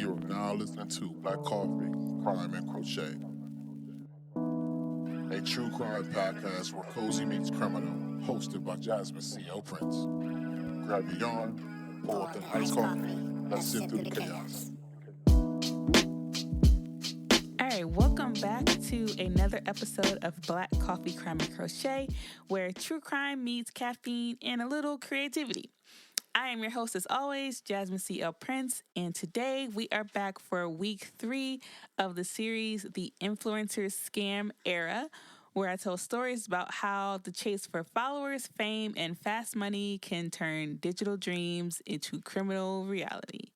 You are now listening to Black Coffee, Crime, and Crochet, a true crime podcast where cozy meets criminal, hosted by Jasmine C.L. Prince. Grab your yarn, pour up an iced coffee, let's sit through the chaos. All right, welcome back to another episode of Black Coffee, Crime, and Crochet, where true crime meets caffeine and a little creativity. I am your host, as always, Jasmine C.L. Prince, and today we are back for week 3 of the series, The Influencer Scam Era, where I tell stories about how the chase for followers, fame, and fast money can turn digital dreams into criminal reality.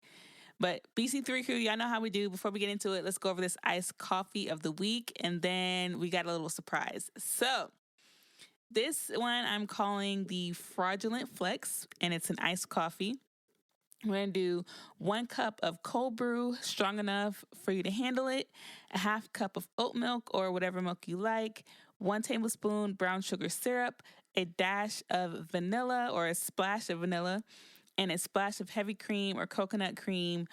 But BC3 crew, y'all know how we do. Before we get into it, let's go over this iced coffee of the week, and then we got a little surprise. So this one I'm calling the Fraudulent Flex, and it's an iced coffee. We're going to do 1 cup of cold brew, strong enough for you to handle it, a half cup of oat milk or whatever milk you like, 1 tablespoon brown sugar syrup, a dash of vanilla or a splash of vanilla, and a splash of heavy cream or coconut cream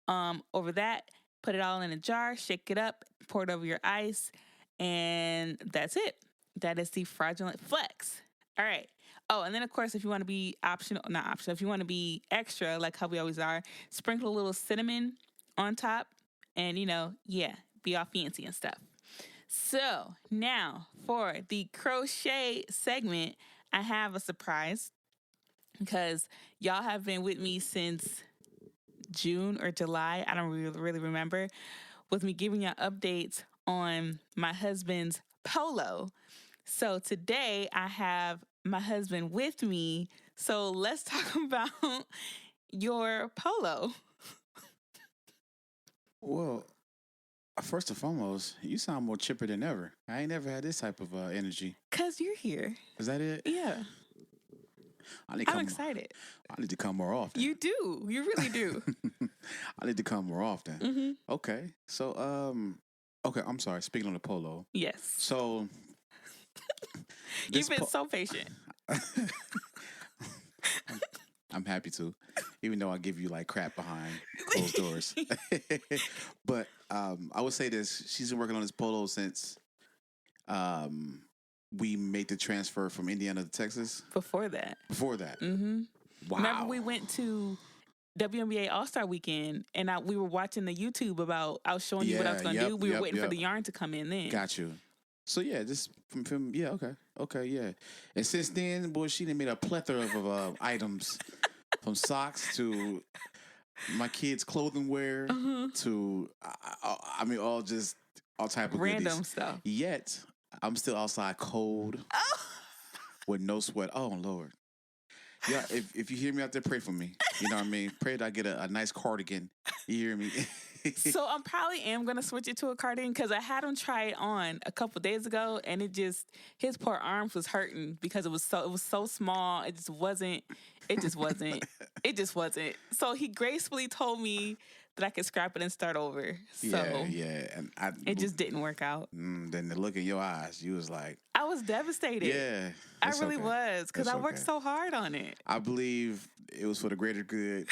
over that. Put it all in a jar, shake it up, pour it over your ice, and that's it. That is the Fraudulent Flex. All right. Oh, and then, of course, if you want to be if you want to be extra, like how we always are, sprinkle a little cinnamon on top and, be all fancy and stuff. So now for the crochet segment, I have a surprise because y'all have been with me since June or July. I don't really remember, with me giving y'all updates on my husband's polo. So today I have my husband with me. So let's talk about your polo. Well, first and foremost, you sound more chipper than ever. I ain't never had this type of energy. 'Cause you're here. Is that it? Yeah. I'm excited. I need to come more often. You do. You really do. I need to come more often. Mm-hmm. Okay. So, I'm sorry. Speaking on the polo. Yes. So, you've been so patient. I'm happy to, even though I give you like crap behind closed doors. But I would say this: she's been working on this polo since we made the transfer from Indiana to Texas. Before that. Mm-hmm. Wow. Remember we went to WNBA All-Star Weekend and we were watching the YouTube about, I was showing you what I was going to do. We were waiting for the yarn to come in then. Got you. So yeah, just from yeah, okay, yeah. And since then, boy, she done made a plethora of items, from socks to my kids' clothing wear to all type of random goodies. stuff. Yet I'm still outside cold with no sweat. Oh Lord, yeah. If you hear me out there, pray for me. You know what I mean? Pray that I get a nice cardigan. You hear me? So I'm probably going to switch it to a cardigan because I had him try it on a couple days ago, and his poor arms was hurting because it was so small. It just wasn't. So he gracefully told me that I could scrap it and start over. So yeah, and it just didn't work out. Then the look in your eyes, you was like, I was devastated. Yeah, I really was, because I worked so hard on it. I believe it was for the greater good.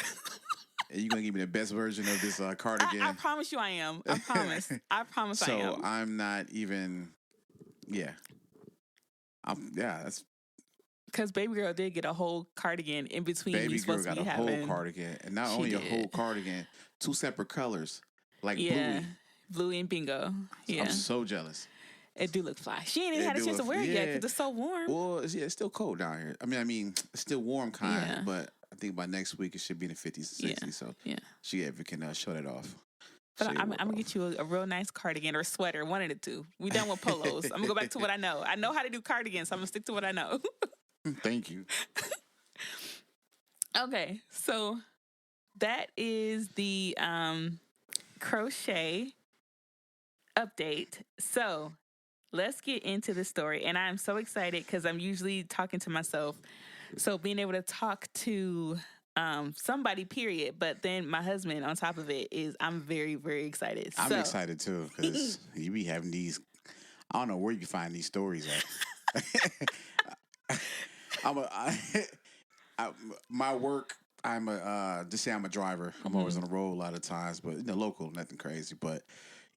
And you're going to give me the best version of this cardigan. I promise you I am. I promise. I promise I am. So I'm not even, that's... Because baby girl did get a whole cardigan in between. Baby girl got a whole cardigan. And not only a whole cardigan, 2 separate colors. Like Bluey and bingo. Yeah. I'm so jealous. It do look fly. She ain't even had a chance to wear it yet because it's so warm. Well, it's still cold down here. I mean, it's still warm kind, but I think by next week it should be in the 50s and 60s. So she ever can show that off. But I'm going to get you a real nice cardigan or sweater, one of the two. We done with polos. I'm going to go back to what I know. I know how to do cardigans, so I'm going to stick to what I know. Thank you. Okay, so that is the crochet update. So let's get into the story. And I'm so excited because I'm usually talking to myself. So being able to talk to somebody, period. But then my husband on top of it I'm very, very excited. I'm excited too because you be having these, I don't know where you can find these stories at. My work I'm just say I'm a driver. I'm always on the road a lot of times, but local, nothing crazy. But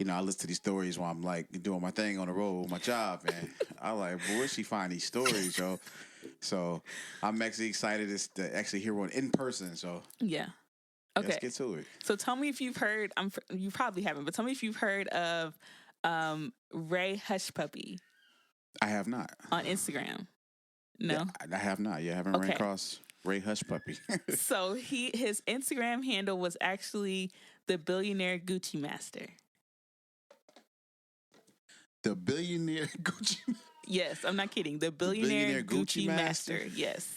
I listen to these stories while I'm like doing my thing on the road with my job, and I like, boy, where she find these stories, yo? So I'm actually excited to actually hear one in person. So yeah. Okay. Let's get to it. So tell me if you've heard. You probably haven't, but tell me if you've heard of Ray Hushpuppi. I have not on Instagram. No, yeah, I have not. Yeah, I haven't ran across Ray Hushpuppi. So his Instagram handle was actually the Billionaire Gucci Master. The Billionaire Gucci. Yes, I'm not kidding. The Billionaire Gucci Master. Yes.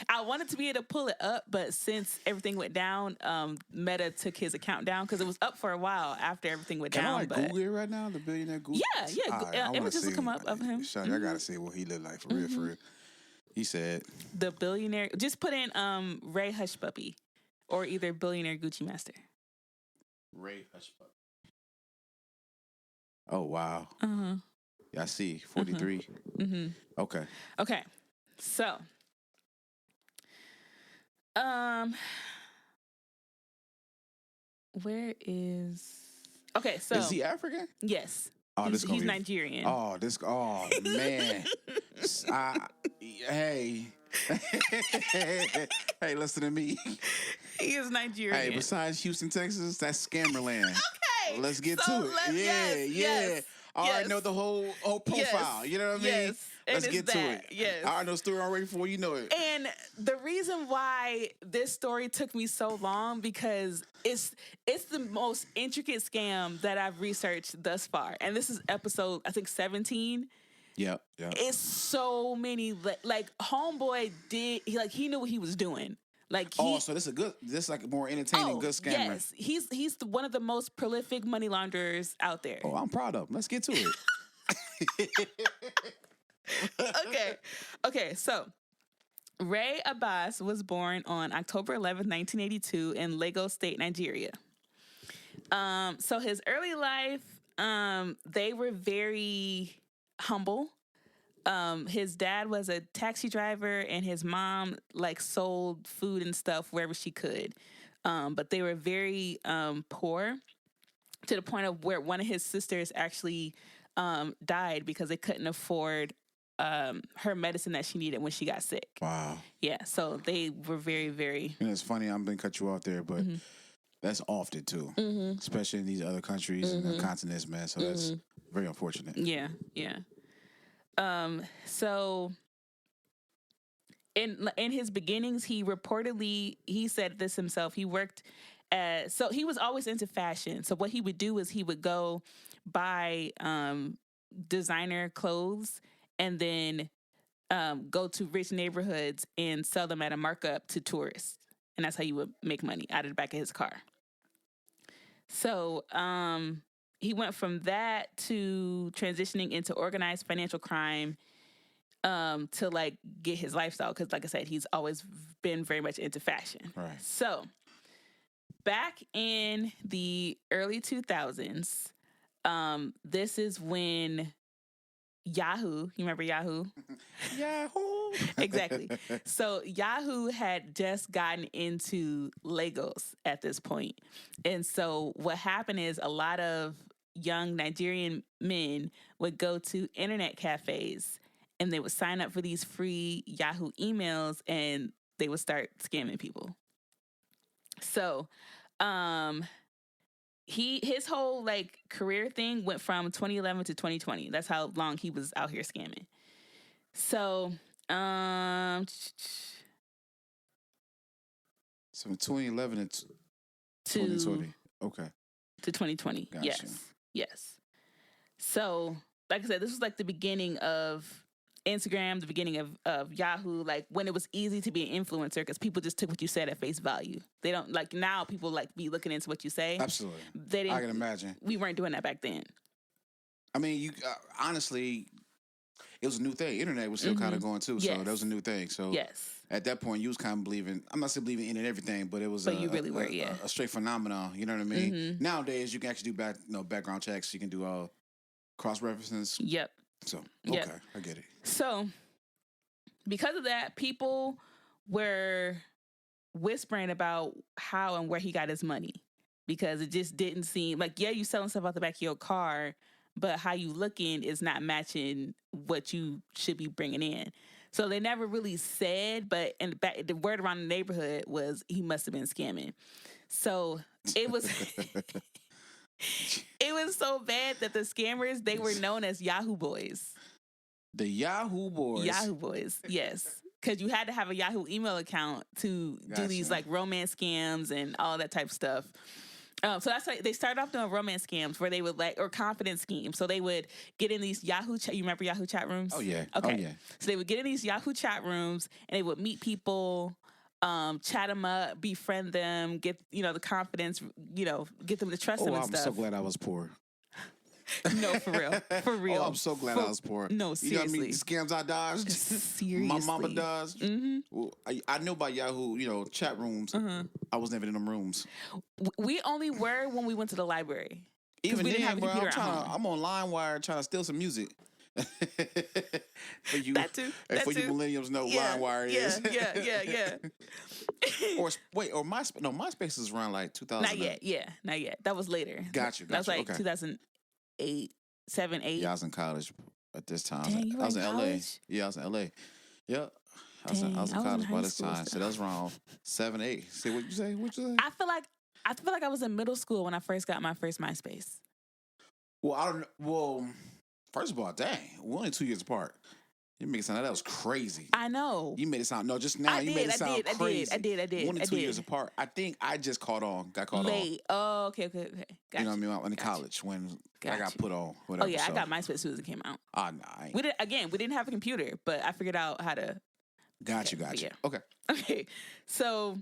I wanted to be able to pull it up, but since everything went down, Meta took his account down because it was up for a while after everything went down. Can I Google it right now? The Billionaire Gucci. Yeah. Images will come up of him. I gotta see what he looked like for real. For real. He said the Billionaire. Just put in Ray Hushpuppi, or either Billionaire Gucci Master. Ray Hushpuppi. Oh wow. Yeah, I see 43. Okay. So, where is? Okay, so is he African? Yes. Oh, he's Nigerian. Oh man. Hey. Hey, listen to me. He is Nigerian. Hey, besides Houston, Texas, that's Scammerland. Okay. Let's get to it. Yeah. I already know the whole profile. You know what I mean? Yes. Let's get to it. Yes. I already know the story already before you know it. And the reason why this story took me so long because it's the most intricate scam that I've researched thus far. And this is episode, I think, 17. Yep. It's so many, like homeboy he knew what he was doing. So this is like a more entertaining, good scammer. Yes, he's one of the most prolific money launderers out there. Oh, I'm proud of him. Let's get to it. Okay. So Ray Abbas was born on October 11th, 1982 in Lagos State, Nigeria. So his early life, they were very humble. His dad was a taxi driver and his mom sold food and stuff wherever she could. But they were very poor to the point of where one of his sisters actually died because they couldn't afford her medicine that she needed when she got sick. Wow. Yeah, so they were very, very... it's funny, I'm going to cut you off there, but that's often too, especially in these other countries and the continents, man. So that's very unfortunate. Yeah. So in his beginnings, he said this himself. He worked so he was always into fashion. So what he would do is he would go buy designer clothes and then go to rich neighborhoods and sell them at a markup to tourists. And that's how he would make money out of the back of his car. So, he went from that to transitioning into organized financial crime to get his lifestyle. Because like I said, he's always been very much into fashion. Right. So back in the early 2000s, this is when Yahoo, you remember Yahoo? Yahoo! Exactly. So Yahoo had just gotten into Lagos at this point. And so what happened is a lot of young Nigerian men would go to internet cafes and they would sign up for these free Yahoo emails and they would start scamming people. So, his whole career thing went from 2011 to 2020. That's how long he was out here scamming. So, so 2011 to 2020. Okay. To 2020. Gotcha. Yes. So, like I said, this was the beginning of Instagram, the beginning of Yahoo, when it was easy to be an influencer because people just took what you said at face value. They don't now people be looking into what you say. Absolutely. They didn't, I can imagine. We weren't doing that back then. I mean, you honestly, it was a new thing. Internet was still kind of going too, so that was a new thing. So at that point, you was kind of believing. I'm not saying believing in it everything, but it was. But you really were, a straight phenomenon. You know what I mean? Nowadays, you can actually do background checks. You can do cross references. Yep. So okay, I get it. So because of that, people were whispering about how and where he got his money, because it just didn't seem like, yeah, you selling stuff out the back of your car, but how you looking is not matching what you should be bringing in. So they never really said, but the word around the neighborhood was he must have been scamming. So it was it was so bad that the scammers, they were known as Yahoo Boys. The Yahoo Boys. Yahoo Boys, yes. Because you had to have a Yahoo email account to do these like romance scams and all that type of stuff. So that's why they started off doing romance scams where they would or confidence schemes. So they would get in these Yahoo you remember Yahoo chat rooms? Oh yeah. Okay. Oh yeah. So they would get in these Yahoo chat rooms and they would meet people, chat them up, befriend them, get the confidence, get them to trust them and I'm stuff. so glad I was poor. No, for real. For real. Oh, I'm so glad I was poor. No, seriously. You know what I mean? The scams I dodged. Seriously. My mama dodged. Mm-hmm. Well, I knew about Yahoo, chat rooms. Uh-huh. I was never in them rooms. We only were when we went to the library. Even we didn't then, have a bro, computer at home. I'm on LimeWire trying to steal some music. For you, That too. And for you millennials know LimeWire is. Yeah. or MySpace is around like 2000. Not yet. That was later. Gotcha. That was like okay. 2008, 7, 8. Yeah, I was in college at this time. Dang, I was in LA. college? Yeah, I was in LA. Yep. I was in college by this time. So that was around 7, 8. See what you say? I feel like I was in middle school when I first got my first MySpace. Well, I don't know. Well, first of all, dang, we're only 2 years apart. You make it sound like that was crazy. I know. You made it sound just now. You made it sound crazy. I did. We're only 2 years apart. I think I just got caught on. Late. Oh, okay. Got you know what I mean? In college when I got put on. Whatever, oh yeah, I got MySpace as soon as it came out. Ah, nah. We didn't have a computer, but I figured out how to. Got you. Yeah. Okay. So.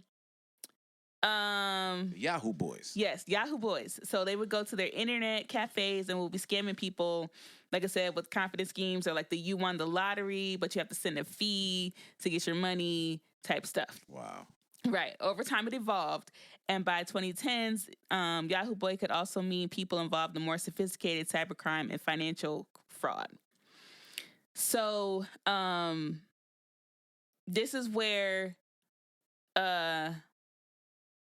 Yahoo Boys. Yes, Yahoo Boys. So they would go to their internet cafes and would be scamming people, like I said, with confidence schemes or like you won the lottery, but you have to send a fee to get your money type stuff. Wow. Right. Over time, it evolved. And by 2010s, Yahoo Boy could also mean people involved in more sophisticated cybercrime and financial fraud. So this is where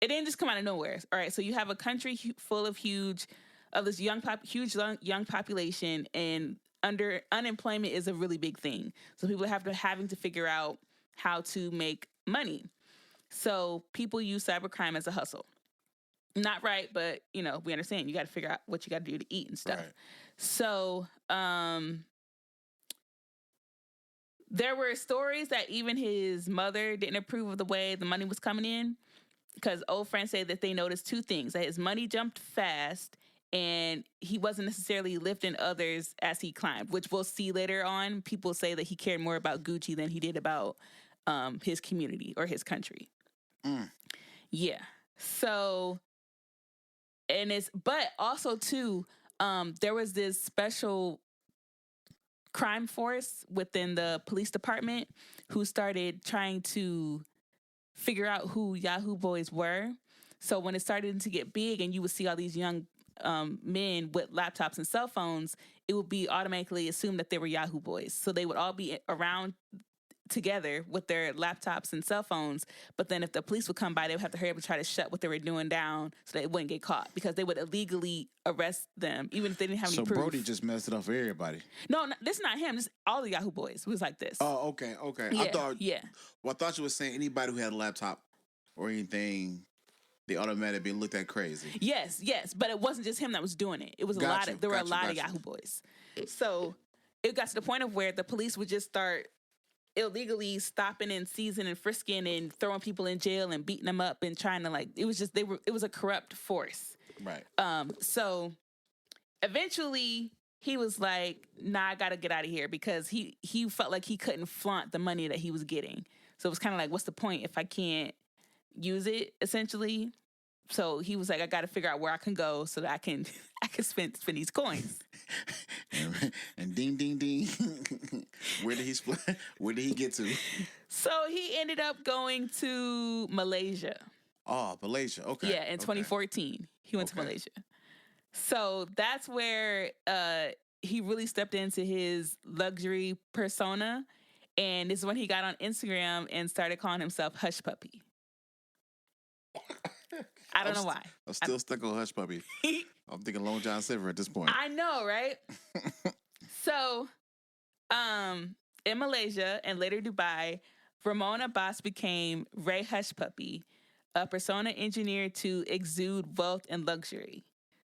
it didn't just come out of nowhere. All right, so you have a country full of this young population, and unemployment is a really big thing. So people are having to figure out how to make money. So people use cybercrime as a hustle. Not right, but we understand. You got to figure out what you got to do to eat and stuff. Right. So there were stories that even his mother didn't approve of the way the money was coming in. Because old friends say that they noticed two things: that his money jumped fast, and he wasn't necessarily lifting others as he climbed, which we'll see later on. People say that he cared more about Gucci than he did about his community or his country. Mm. Yeah. So, but also too, there was this special crime force within the police department who started trying to figure out who Yahoo Boys were. So when it started to get big and you would see all these young men with laptops and cell phones, it would be automatically assumed that they were Yahoo Boys. So they would all be around together with their laptops and cell phones. But then if the police would come by, they would have to hurry up and try to shut what they were doing down so they wouldn't get caught, because they would illegally arrest them even if they didn't have any proof. So Brody just messed it up for everybody. No, this is not him. This is all the Yahoo Boys. It was like this. Oh, okay. Yeah, I thought you were saying anybody who had a laptop or anything, they automatically looked at crazy. Yes, but it wasn't just him that was doing it. It was there were a lot of Yahoo Boys. So it got to the point of where the police would just start illegally stopping and seizing and frisking and throwing people in jail and beating them up and trying to it was a corrupt force. Right. So eventually he was like, nah, I gotta get out of here, because he felt like he couldn't flaunt the money that he was getting. So it was kind of like, what's the point if I can't use it, essentially? So he was like, I got to figure out where I can go so that I can spend these coins. and ding, ding, ding. Where did he get to? So he ended up going to Malaysia. Oh, Malaysia. Okay. Yeah, in 2014, he went to Malaysia. So that's where he really stepped into his luxury persona. And this is when he got on Instagram and started calling himself Hushpuppi. I don't know why. I'm still stuck on Hush Puppy. I'm thinking Long John Silver at this point. I know, right? So, in Malaysia and later Dubai, Ramon Abbas became Ray Hushpuppi, a persona engineered to exude wealth and luxury.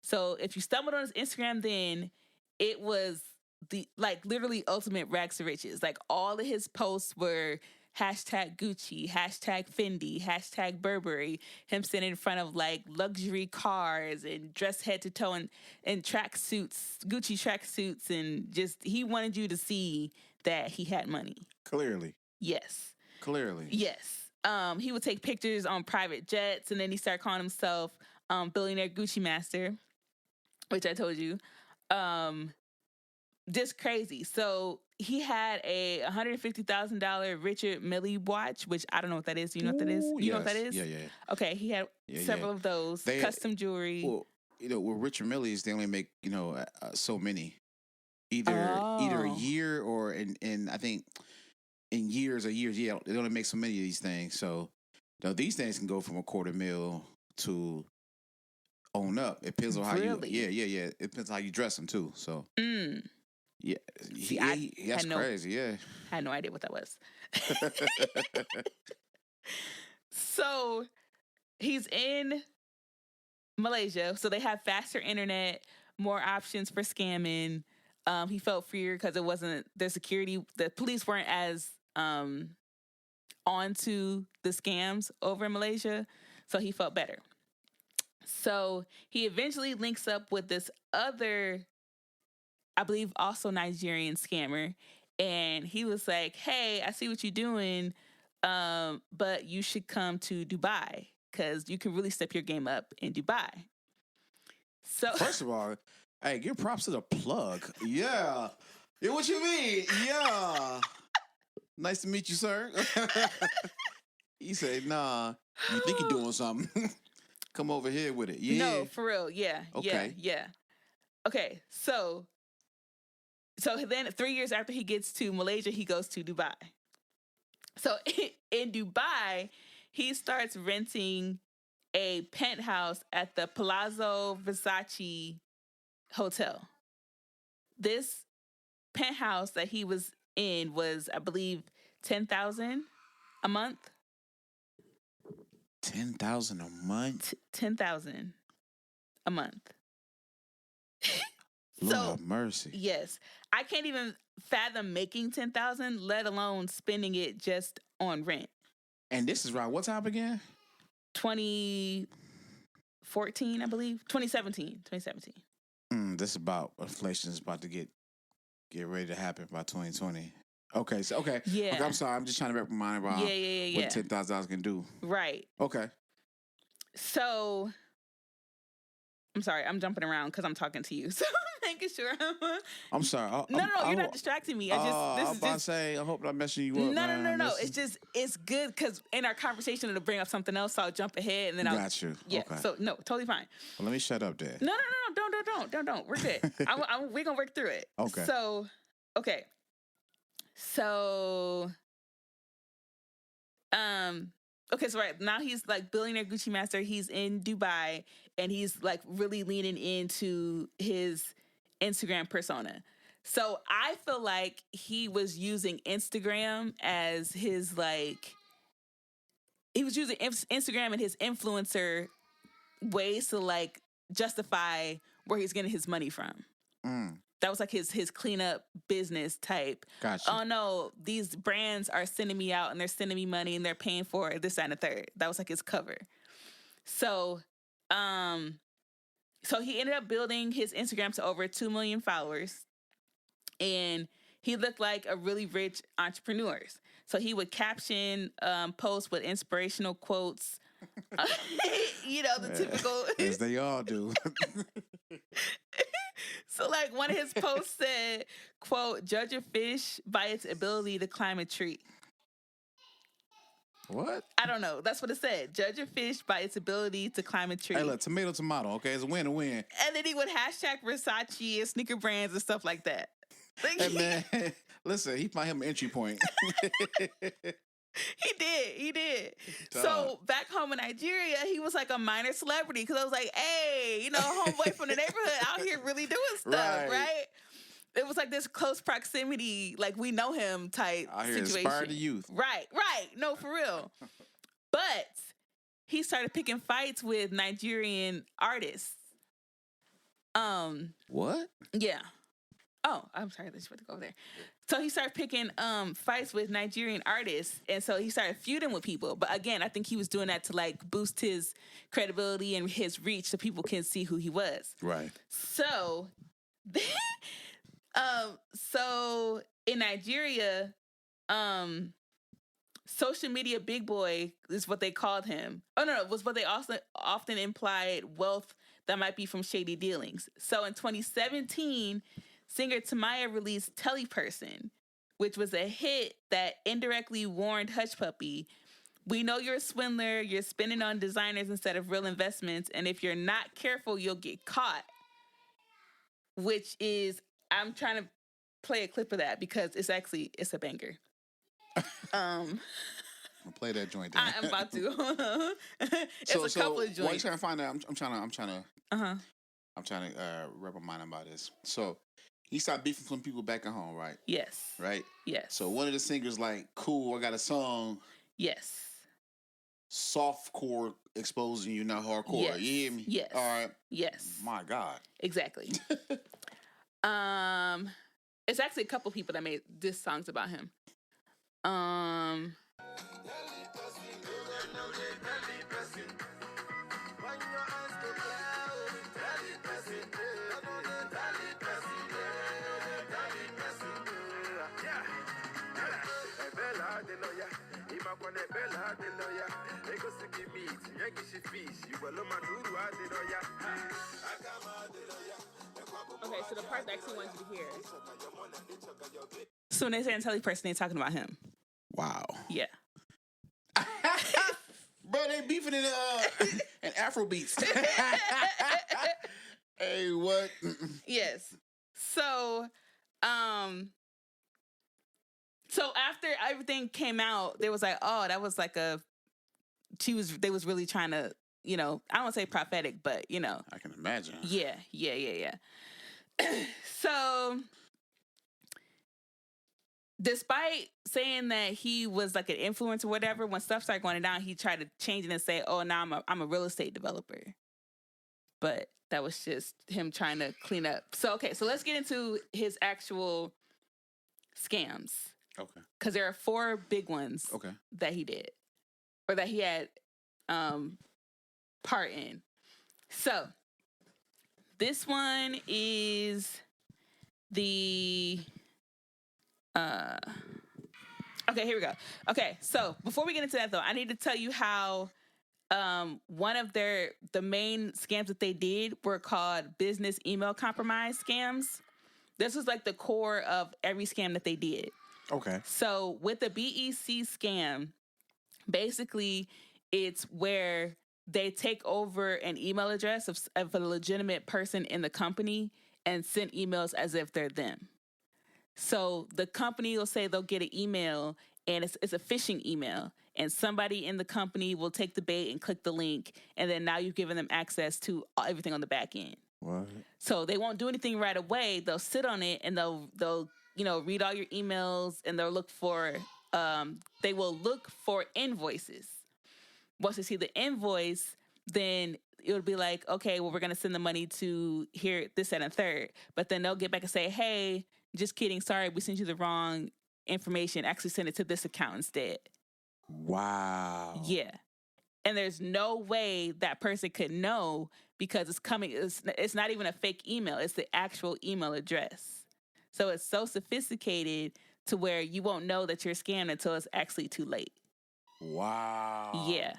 So if you stumbled on his Instagram then, it was the literally ultimate rags to riches. Like all of his posts were hashtag Gucci, hashtag Fendi, hashtag Burberry, him sitting in front of like luxury cars and dressed head to toe in tracksuits, Gucci tracksuits, and just he wanted you to see that he had money. Clearly. Yes. Clearly. Yes. He would take pictures on private jets, and then he started calling himself Billionaire Gucci Master, which I told you. Just crazy. So he had a $150,000 Richard Mille watch, which I don't know what that is. You know what that is? You know what that is? Yeah. Okay, he had several of those. Custom jewelry. Well, with Richard Mille's, they only make, so many. Either a year or in I think in years, yeah, they only make so many of these things. So these things can go from $250,000 to on up. It depends on how you. Yeah. It depends on how you dress them too. So. Yeah, that's crazy. Yeah, I had no idea what that was. So he's in Malaysia, so they have faster internet, more options for scamming. He felt freer because it wasn't the security. The police weren't as onto the scams over in Malaysia, so he felt better. So he eventually links up with this other, I believe also Nigerian scammer. And he was like, hey, I see what you're doing, but you should come to Dubai because you can really step your game up in Dubai. So first of all, hey, give props to the plug. Yeah. What you mean? Yeah. Nice to meet you, sir. He said, nah, you think you're doing something. Come over here with it. Yeah. No, for real. Yeah. Okay. Yeah. Okay, so then 3 years after he gets to Malaysia, he goes to Dubai. So in Dubai, he starts renting a penthouse at the Palazzo Versace Hotel. This penthouse that he was in was, I believe, $10,000 a month. 10,000 a month? 10,000 a month. Lord have mercy. Yes. I can't even fathom making 10,000, let alone spending it just on rent. And this is around what time again? 2014, I believe. 2017. This is about inflation is about to get ready to happen by 2020. Okay, so okay. Yeah. Okay, I'm sorry. I'm just trying to wrap my mind around what $10,000 can do. Right. Okay. So I'm sorry, I'm jumping around because I'm talking to you. So I'm making sure. I'm sorry. No, you're not distracting me. I was about to say, I hope I'm not messing you up. No. It's good because in our conversation it'll bring up something else. So I'll jump ahead and then I'll. Got you. Yeah. Okay. So no, totally fine. Well, let me shut up there. No. Don't. We're good. We're gonna work through it. Okay. So, okay. So, okay, so right now he's like billionaire Gucci master. He's in Dubai and he's like really leaning into his Instagram persona. So I feel like he was using Instagram as his he was using Instagram and his influencer ways to like justify where he's getting his money from. That was like his cleanup business type. Gotcha. Oh no, these brands are sending me out and they're sending me money and they're paying for this, that, and the third. That was like his cover. So, so he ended up building his Instagram to over 2 million followers, and he looked like a really rich entrepreneur. So he would caption posts with inspirational quotes. The typical. As they all do. So, like, one of his posts said, quote, judge a fish by its ability to climb a tree. What? I don't know. That's what it said. Judge a fish by its ability to climb a tree. Hey, look, tomato, okay? It's a win-win. And then he would hashtag Versace and sneaker brands and stuff like that. Hey, man, listen, he found him an entry point. He did. Dog. So back home in Nigeria, he was like a minor celebrity because I was like, hey, you know, homeboy from the neighborhood out here really doing stuff, right? It was like this close proximity, like we know him type Out here situation. inspire the youth. Right. No, for real. But he started picking fights with Nigerian artists. What? Yeah. Oh, I'm sorry. Let's go over there. So he started picking fights with Nigerian artists, and so he started feuding with people. But again, I think he was doing that to like boost his credibility and his reach, so people can see who he was. Right. So, so in Nigeria, social media big boy is what they called him. Oh no, was what they also often implied wealth that might be from shady dealings. So in 2017, singer Tamaya released Teleperson, which was a hit that indirectly warned Hushpuppi, we know you're a swindler, you're spending on designers instead of real investments, and if you're not careful, you'll get caught. Which is, I'm trying to play a clip of that because it's a banger. I'll play that joint. Then. I'm about to. It's a couple of joints. While you're trying to find out, I'm trying to wrap my mind about this. So he started beefing from people back at home, right? Yes. Right? Yes. So one of the singers like, cool, I got a song. Yes. Softcore exposing you, not hardcore. Yes. You hear me? Yes. All right. Yes. My God. Exactly. It's actually a couple people that made diss songs about him. Okay, so the part that I actually wanted you to hear. So when they say Teleperson, they're talking about him. Wow. Yeah. Bro, they beefing in Afro beats. Hey, what? Yes. So, so after everything came out, they was like, oh, that was like they was really trying to, you know, I don't want to say prophetic, but, you know. I can imagine. Yeah. So, despite saying that he was like an influencer or whatever, when stuff started going down, he tried to change it and say, oh, now I'm a real estate developer. But that was just him trying to clean up. So, okay, so let's get into his actual scams. Okay. Because there are 4 big ones that he did. Or that he had part in. So, this one is the... Okay, here we go. Okay, so before we get into that though, I need to tell you how one of the main scams that they did were called business email compromise scams. This was like the core of every scam that they did. Okay. So with the BEC scam, basically it's where they take over an email address of a legitimate person in the company and send emails as if they're them. So the company will say they'll get an email and it's a phishing email, and somebody in the company will take the bait and click the link, and then now you've given them access to everything on the back end. What? So they won't do anything right away. They'll sit on it and they'll read all your emails, and they'll look for they will look for invoices. Once they see the invoice, then it would be like, okay, well, we're going to send the money to here, this, that, and third. But then they'll get back and say, hey, just kidding. Sorry, we sent you the wrong information. Actually send it to this account instead. Wow. Yeah. And there's no way that person could know because it's coming. It's not even a fake email. It's the actual email address. So it's so sophisticated to where you won't know that you're scammed until it's actually too late. Wow. Yeah.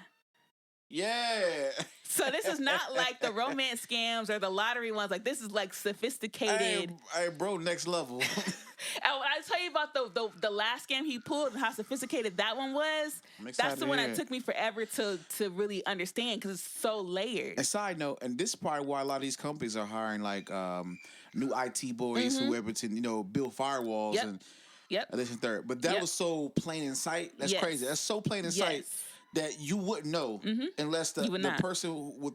Yeah. So this is not like the romance scams or the lottery ones. Like, this is like sophisticated. Hey, bro, next level. And when I tell you about the last scam he pulled and how sophisticated that one was, that's the one that took me forever to really understand because it's so layered. And side note, and this is probably why a lot of these companies are hiring like new IT boys, whoever, to build firewalls. Yep. And Yep. Edition third. But that was so plain in sight. That's crazy. That's so plain in sight that you wouldn't know unless the person with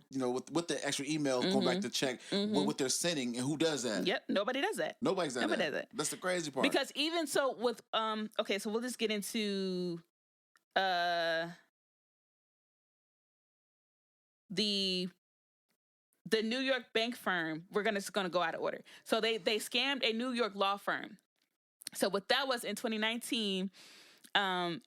with the extra emails going back to check what they're sending and who does that. Yep. Nobody does that. Nobody does that. That's the crazy part. Because even so with okay, so we'll just get into the New York bank firm. We're just gonna go out of order. So they scammed a New York law firm. So what that was in 2019,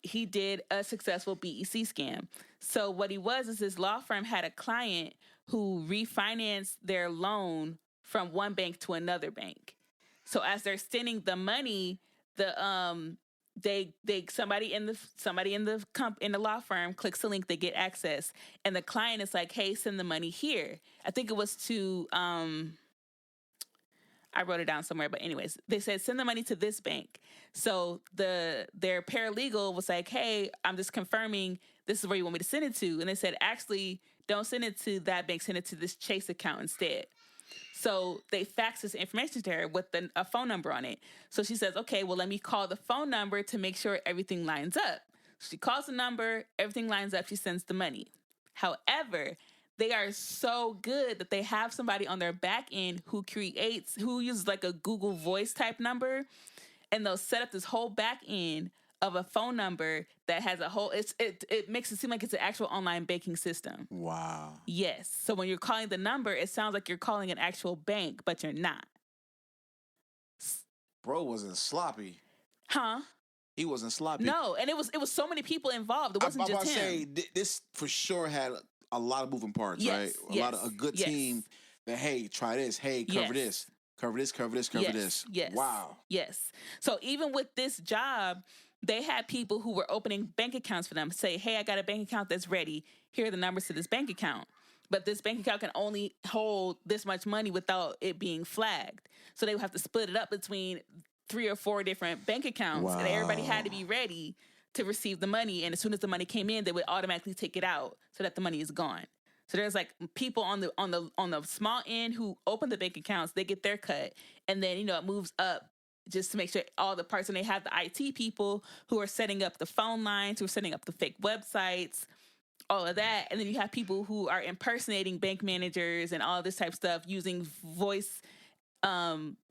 he did a successful BEC scam. So what he was is his law firm had a client who refinanced their loan from one bank to another bank. So as they're sending the money, somebody in the law firm clicks the link, they get access, and the client is like, "Hey, send the money here." I think it was to I wrote it down somewhere, but anyways, they said send the money to this bank. So their paralegal was like, "Hey, I'm just confirming this is where you want me to send it to," and they said, "Actually, don't send it to that bank, send it to this Chase account instead." So they faxed this information to her with a phone number on it. So she says, "Okay, well, let me call the phone number to make sure everything lines up." She calls the number, everything lines up, she sends the money. However, they are so good that they have somebody on their back end who uses like a Google Voice type number, and they'll set up this whole back end of a phone number that has it makes it seem like it's an actual online banking system. Wow. Yes. So when you're calling the number, it sounds like you're calling an actual bank, but you're not. Bro wasn't sloppy. Huh? He wasn't sloppy. No, and it was so many people involved. It wasn't just him. Say this for sure had a lot of moving parts, right? A good team that, hey, try this, hey, cover this. Cover this, cover this, cover this. Yes. Wow. Yes. So even with this job, they had people who were opening bank accounts for them. Say, "Hey, I got a bank account that's ready. Here are the numbers to this bank account." But this bank account can only hold this much money without it being flagged. So they would have to split it up between 3 or 4 different bank accounts. Wow. And everybody had to be ready to receive the money. And as soon as the money came in, they would automatically take it out so that the money is gone. So there's like people on the small end who open the bank accounts, they get their cut, and then it moves up just to make sure all the parts. And they have the IT people who are setting up the phone lines, who are setting up the fake websites, all of that. And then you have people who are impersonating bank managers and all this type of stuff using voice.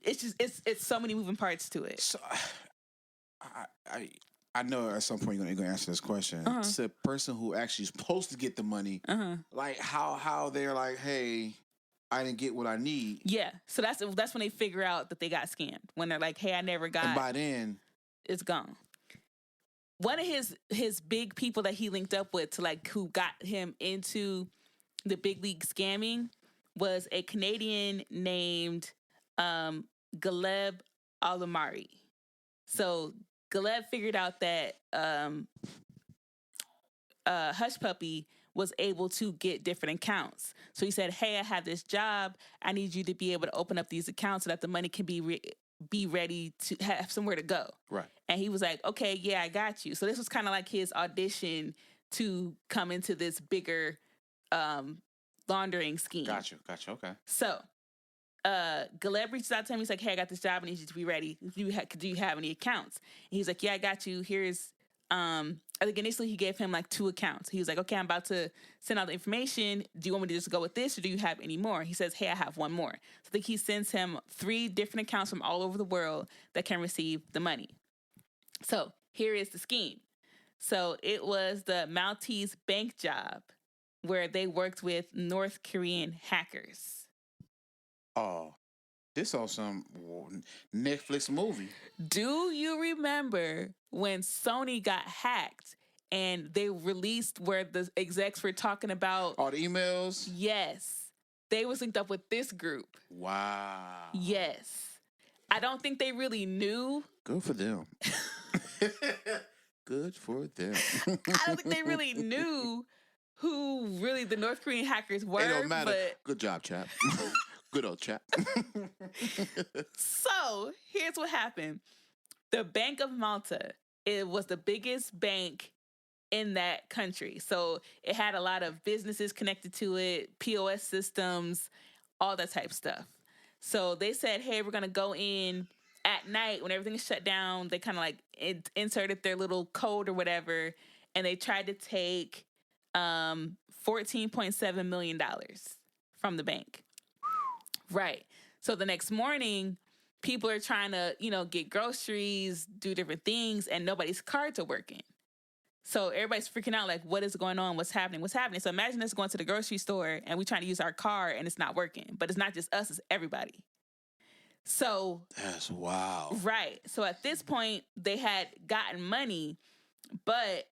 It's so many moving parts to it. So I know at some point you're gonna answer this question. It's the person who actually is supposed to get the money. Like how they're like, "Hey, I didn't get what I need." Yeah. So that's when they figure out that they got scammed. When they're like, "Hey, I never got." And by then, it's gone. One of his big people that he linked up with who got him into the big league scamming was a Canadian named Galeb Alamari. So Galeb figured out that Hushpuppi was able to get different accounts. So he said, "Hey, I have this job. I need you to be able to open up these accounts so that the money can be ready to have somewhere to go." Right. And he was like, "Okay, yeah, I got you." So this was kind of like his audition to come into this bigger laundering scheme. Gotcha. Okay. So Galeb reaches out to him. He's like, "Hey, I got this job. I need you to be ready. Do you have any accounts?" And he's like, "Yeah, I got you. Here's I think initially he gave him like 2 accounts. He was like, "Okay, I'm about to send out the information. Do you want me to just go with this, or do you have any more?" He says, "Hey, I have one more." So I think he sends him 3 different accounts from all over the world that can receive the money. So here is the scheme. So it was the Maltese bank job where they worked with North Korean hackers. Oh, this on some Netflix movie. Do you remember when Sony got hacked and they released where the execs were talking about all the emails? Yes. They was linked up with this group. Wow. Yes. I don't think they really knew. Good for them. Good for them. I don't think they really knew who really the North Korean hackers were. It don't matter. But good job, chap. Good old chap. So here's what happened. The Bank of Malta, it was the biggest bank in that country. So it had a lot of businesses connected to it, POS systems, all that type of stuff. So they said, "Hey, we're going to go in at night, when everything is shut down, they kind of like inserted their little code or whatever, and they tried to take $14.7 million from the bank. Right. So the next morning, people are trying to, get groceries, do different things, and nobody's cards are working. So everybody's freaking out, like, what is going on? What's happening? What's happening? So imagine us going to the grocery store and we trying to use our card and it's not working. But it's not just us, it's everybody. So that's wow. Right. So at this point, they had gotten money, but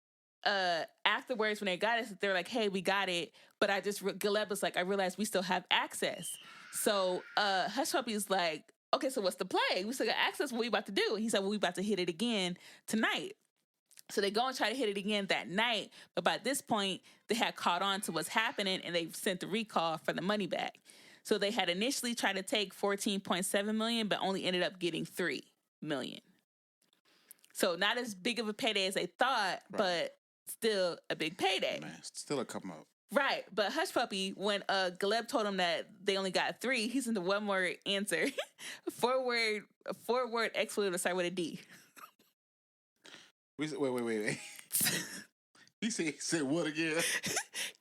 afterwards, when they got it, they were like, hey, we got it. But Gleb was like, I realized we still have access. So Hushpuppi's like, okay, so what's the play? We still got access. What we about to do? And he said, well, we about to hit it again tonight. So they go and try to hit it again that night. But by this point, they had caught on to what's happening and they sent the recall for the money back. So they had initially tried to take $14.7 million, but only ended up getting $3 million. So not as big of a payday as they thought, right. But still a big payday. Man, still a come up. Right. But Hushpuppi, when Gleb told him that they only got 3, he sent a one-word answer. four-word expletive to start with a D. Wait. He said what again?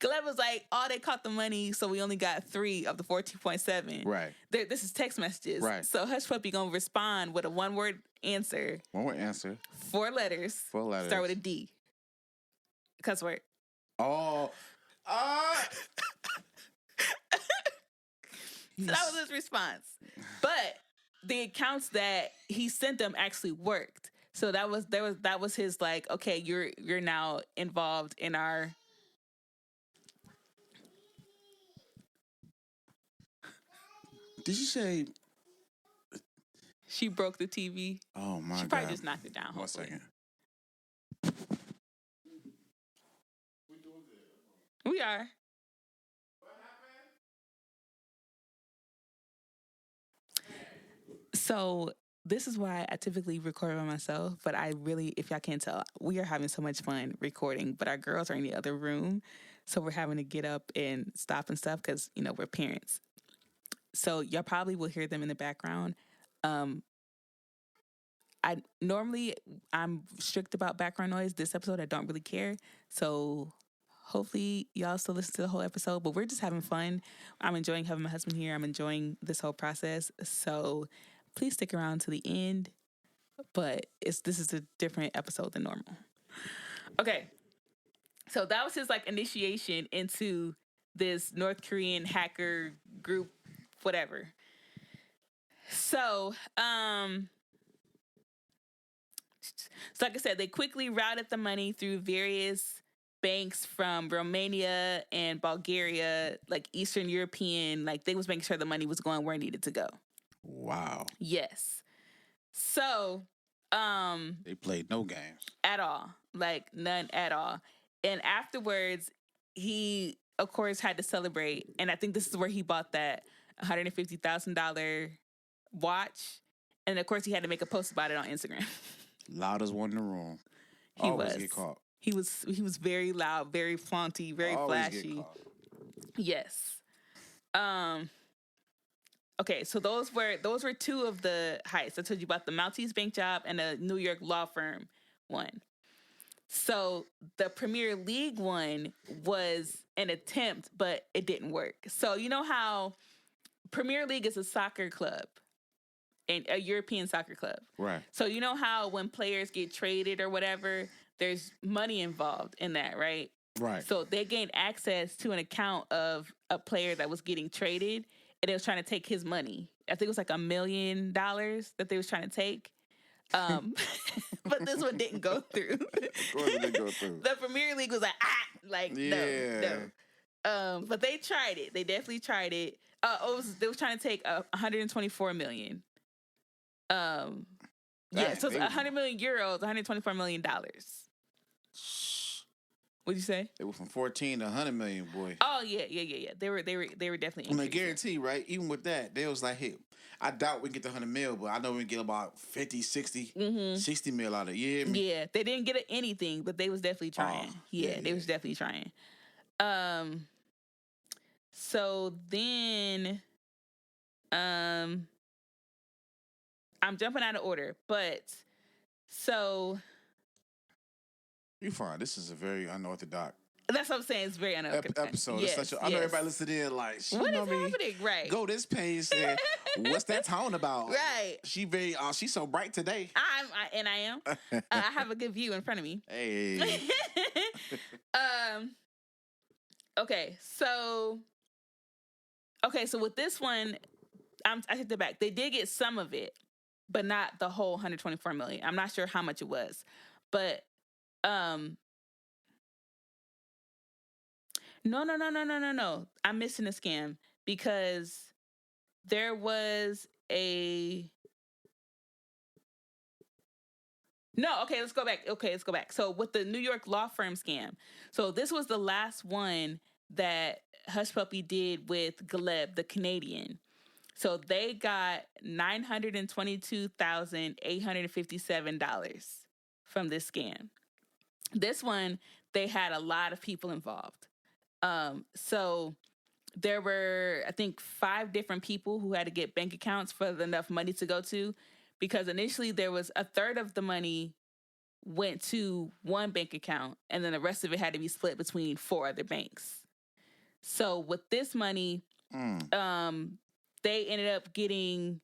Gleb was like, they caught the money, so we only got 3 of the 14.7. Right. This is text messages. Right. So Hushpuppi gonna respond with a one-word answer. 4 letters. 4 letters. Start with a D. Cuss word. Oh. So that was his response. But the accounts that he sent them actually worked. So that was his like, okay, you're now involved in our. Did you say she broke the TV? Oh my God! She probably just knocked it down. One second. We are. So this is why I typically record by myself, but I really, if y'all can't tell, we are having so much fun recording, but our girls are in the other room, so we're having to get up and stop and stuff because, we're parents. So y'all probably will hear them in the background. I'm strict about background noise. This episode, I don't really care. So hopefully y'all still listen to the whole episode, but we're just having fun. I'm enjoying having my husband here. I'm enjoying this whole process. So please stick around to the end. But this is a different episode than normal. Okay. So that was his initiation into this North Korean hacker group, whatever. So, like I said, they quickly routed the money through various banks from Romania and Bulgaria, Eastern European, they was making sure the money was going where it needed to go. Wow. Yes. So, they played no games. At all. None at all. And afterwards, he, of course, had to celebrate. And I think this is where he bought that $150,000 watch. And, of course, he had to make a post about it on Instagram. Loudest one in the room. He Always was. Get caught. He was very loud, very flaunty, very Always flashy. Get caught. Yes. Okay, so those were 2 of the heists. I told you about the Maltese bank job and the New York law firm one. So the Premier League one was an attempt, but it didn't work. So you know how Premier League is a soccer club, and a European soccer club. Right. So you know how when players get traded or whatever, there's money involved in that, right? Right. So they gained access to an account of a player that was getting traded, and they was trying to take his money. I think it was $1 million that they was trying to take. But this one didn't go through. Of course it didn't go through. The Premier League was no. But they tried it. They definitely tried it. They was trying to take 124 million. So it's 100 million euros, 124 million dollars. What'd you say? They were from 14 to 100 million, boy. Oh yeah. They were definitely. And I guarantee, right? Even with that, they was like, hey, I doubt we can get the 100 mil, but I know we can get about 50, 60, 60 mil out of it. Yeah, yeah. They didn't get anything, but they was definitely trying. They was definitely trying. So then, I'm jumping out of order, but so You fine. This is a very unorthodox that's what I'm saying. It's very unorthodox. episode. Yes, It's such I know everybody listening in like, she what know is me. happening? Right. Go this page. And what's that tone about? Right. She very. She's so bright today. I am. I have a good view in front of me. Hey. Okay, so with this one, I take that back. They did get some of it, but not the whole 124 million. I'm not sure how much it was, but no. I'm missing a scam because there was a. No, okay, let's go back. So with the New York law firm scam, so this was the last one that Hushpuppi did with Gleb, the Canadian. So they got $922,857 from this scam. This one, they had a lot of people involved. So there were, I think, 5 different people who had to get bank accounts for enough money to go to, because initially there was a third of the money went to one bank account, and then the rest of it had to be split between 4 other banks. So with this money, they ended up getting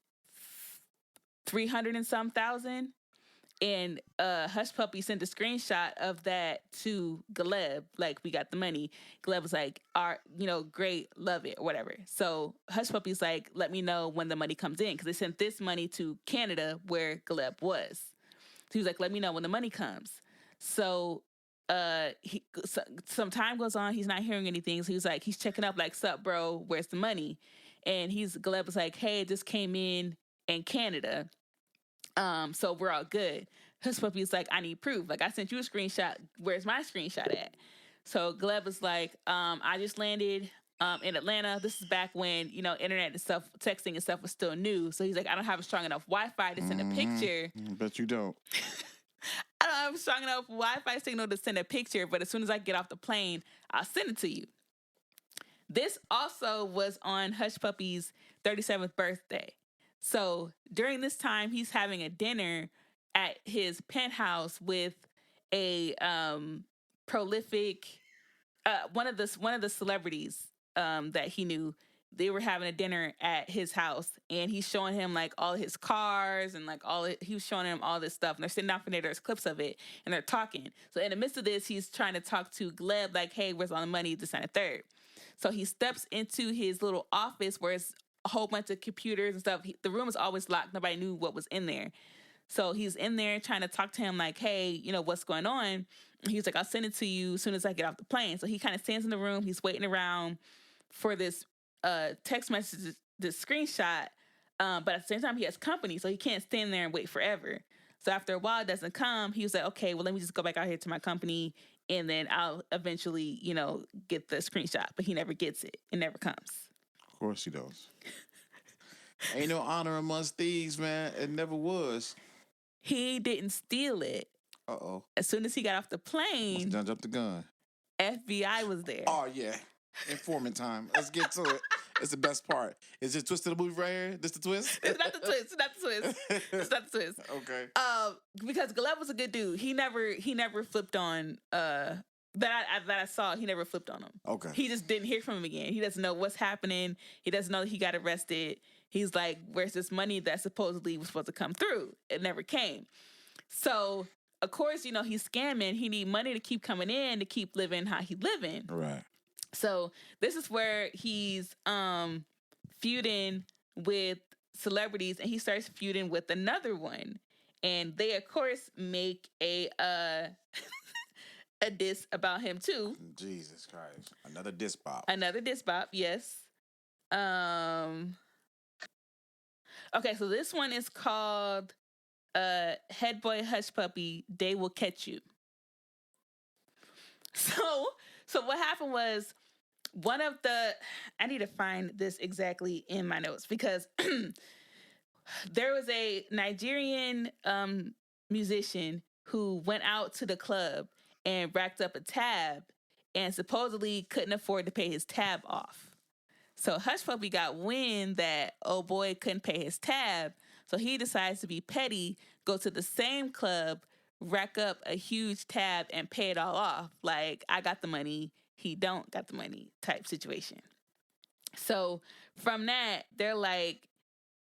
300 and some thousand. And Hushpuppi sent a screenshot of that to Gleb, like, we got the money. Gleb was like, great, love it, or whatever. So Hushpuppi's like, let me know when the money comes in, because they sent this money to Canada where Gleb was. So he was like, let me know when the money comes. So some time goes on, he's not hearing anything. So he's checking up, like, sup, bro, where's the money? And Gleb was like, hey, it just came in Canada. So we're all good. Hushpuppi's like, I need proof. Like, I sent you a screenshot. Where's my screenshot at? So Gleb was like, I just landed in Atlanta. This is back when, internet and stuff, texting and stuff was still new. So he's like, I don't have a strong enough Wi-Fi to send a picture. Bet you don't. I don't have a strong enough Wi-Fi signal to send a picture, but as soon as I get off the plane, I'll send it to you. This also was on Hushpuppi's 37th birthday. So during this time, he's having a dinner at his penthouse with a prolific one of the celebrities that he knew. They were having a dinner at his house, and he's showing him like all his cars and like he was showing him all this stuff. And they're sitting down for dinner. There's clips of it, and they're talking. So in the midst of this, he's trying to talk to Gleb, like, "Hey, where's all the money?" This and a third. So he steps into his little office where it's a whole bunch of computers and stuff. The room is always locked. Nobody knew what was in there. So he's in there trying to talk to him like, hey, what's going on? And he's like, I'll send it to you as soon as I get off the plane. So he kind of stands in the room. He's waiting around for this text message, this screenshot. But at the same time, he has company, so he can't stand there and wait forever. So after a while, it doesn't come. He was like, okay, well, let me just go back out here to my company, and then I'll eventually, get the screenshot. But he never gets it. It never comes. Of course he does. Ain't no honor amongst thieves, man. It never was. He didn't steal it. Uh-oh. As soon as he got off the plane, Must have jumped the gun. FBI was there. Oh, yeah. Informant time. Let's get to it. It's the best part. Is it twist of the movie right here? This the twist? It's not the twist. It's not the twist. Okay. Because Gleb was a good dude. He never flipped on that I saw. He never flipped on him. Okay. He just didn't hear from him again. He doesn't know what's happening. He doesn't know that he got arrested. He's like, where's this money that supposedly was supposed to come through? It never came. So, of course, he's scamming. He need money to keep coming in to keep living how he living. Right. So this is where he's feuding with celebrities, and he starts feuding with another one. And they, of course, make a diss about him too. Jesus Christ. Another diss bop. Another diss bop, yes. Okay, so this one is called Head Boy Hushpuppi, They Will Catch You. So what happened was, I need to find this exactly in my notes, because there was a Nigerian musician who went out to the club and racked up a tab and supposedly couldn't afford to pay his tab off. So Hushpuppi got wind that, oh boy, couldn't pay his tab. So he decides to be petty, go to the same club, rack up a huge tab, and pay it all off. Like, I got the money, he don't got the money type situation. So from that, they're like,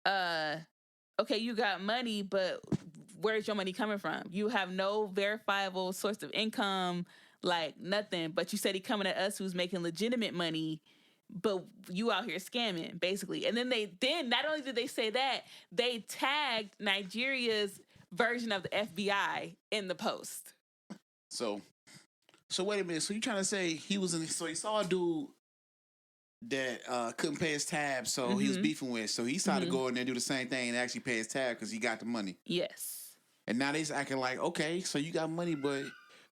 okay, you got money, but where's your money coming from? You have no verifiable source of income, like nothing. But you said he coming at us who's making legitimate money, but you out here scamming, basically. And then not only did they say that, they tagged Nigeria's version of the FBI in the post. So wait a minute. So you trying to say he was in? So he saw a dude that couldn't pay his tab, so he was beefing with. So he started to go in there and do the same thing and actually pay his tab because he got the money. Yes. And now they's acting like, okay, so you got money, but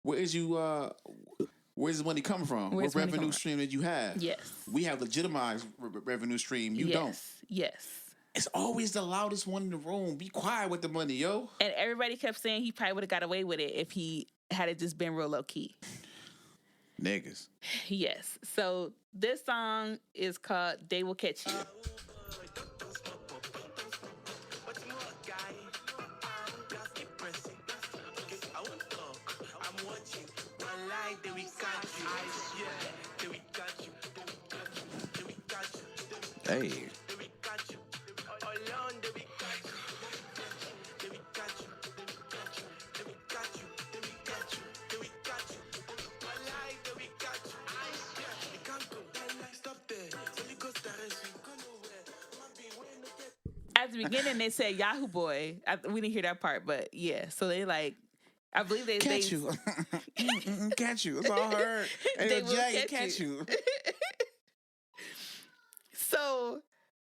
where's the money coming from? What revenue stream that you have? Yes. We have legitimized revenue stream. You don't. Yes. It's always the loudest one in the room. Be quiet with the money, yo. And everybody kept saying he probably would have got away with it if he had it just been real low key. Niggas. Yes. So this song is called They Will Catch You. Hey. At the beginning, they said Yahoo Boy. We didn't hear that part, but yeah. So they like, I believe they catch you. Catch you. That's all I heard. They will catch you. So,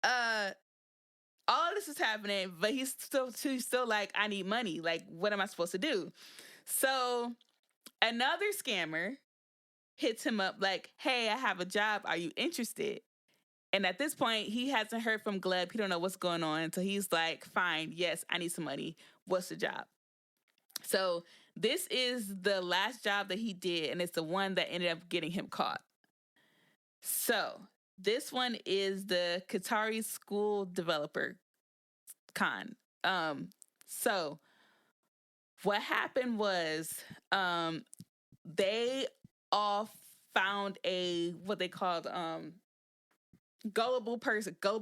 all this is happening, but he's still like, I need money. Like, what am I supposed to do? So, another scammer hits him up like, hey, I have a job. Are you interested? And at this point, he hasn't heard from Gleb. He don't know what's going on. So he's like, fine, yes, I need some money. What's the job? So this is the last job that he did, and it's the one that ended up getting him caught. So this one is the Qatari School Developer Con. So what happened was they all found what they called gullible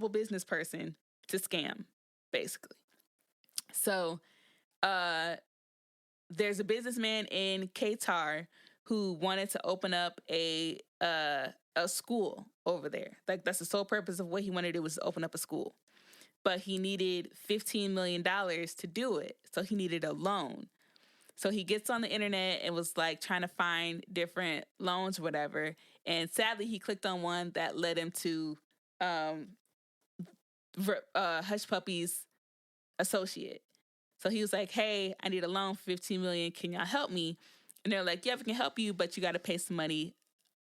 business person to scam, basically. So there's a businessman in Qatar who wanted to open up a school over there. Like, that's the sole purpose of what he wanted to do, was to open up a school. But he needed $15 million to do it. So he needed a loan. So he gets on the internet and was like trying to find different loans or whatever. And sadly, he clicked on one that led him to Hushpuppi's associate. So he was like, hey, I need a loan for $15 million. Can y'all help me? And they're like, yeah, we can help you, but you got to pay some money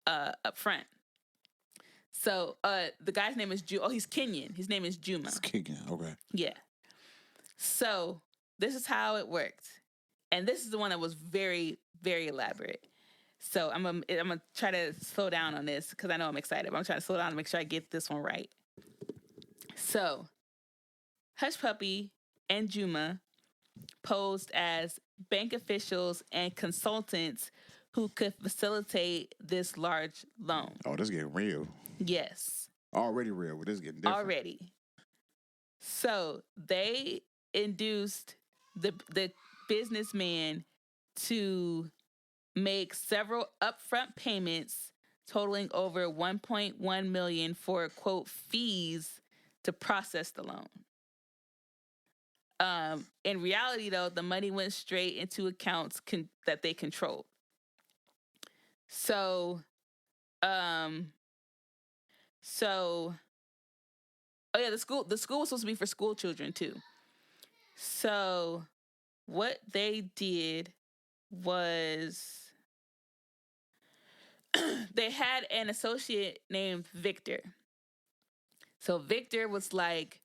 up front. So the guy's name is he's Kenyan. His name is Juma. It's Kenyan, okay. Yeah. So this is how it worked. And this is the one that was very, very elaborate. So I'm gonna try to slow down on this because I know I'm excited, but I'm trying to slow down to make sure I get this one right. So Hushpuppi and Juma posed as bank officials and consultants who could facilitate this large loan. Oh, this is getting real. Yes. Already real, but this is getting different. Already. So they induced the businessman to make several upfront payments totaling over $1.1 million for, quote, fees to process the loan. In reality, though, the money went straight into accounts that they controlled. So, oh yeah, the school was supposed to be for school children too. So what they did was they had an associate named Victor. So Victor was like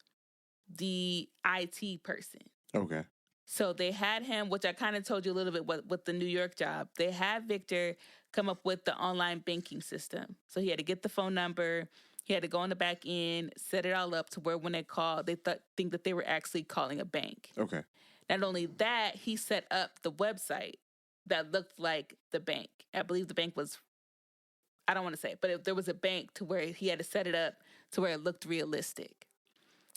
the IT person. Okay. So they had him, which I kind of told you a little bit with the New York job. They had Victor come up with the online banking system. So he had to get the phone number. He had to go on the back end, set it all up to where when they called, they think that they were actually calling a bank. Okay. Not only that, he set up the website that looked like the bank. I believe the bank was, I don't want to say it, but there was a bank to where he had to set it up to where it looked realistic.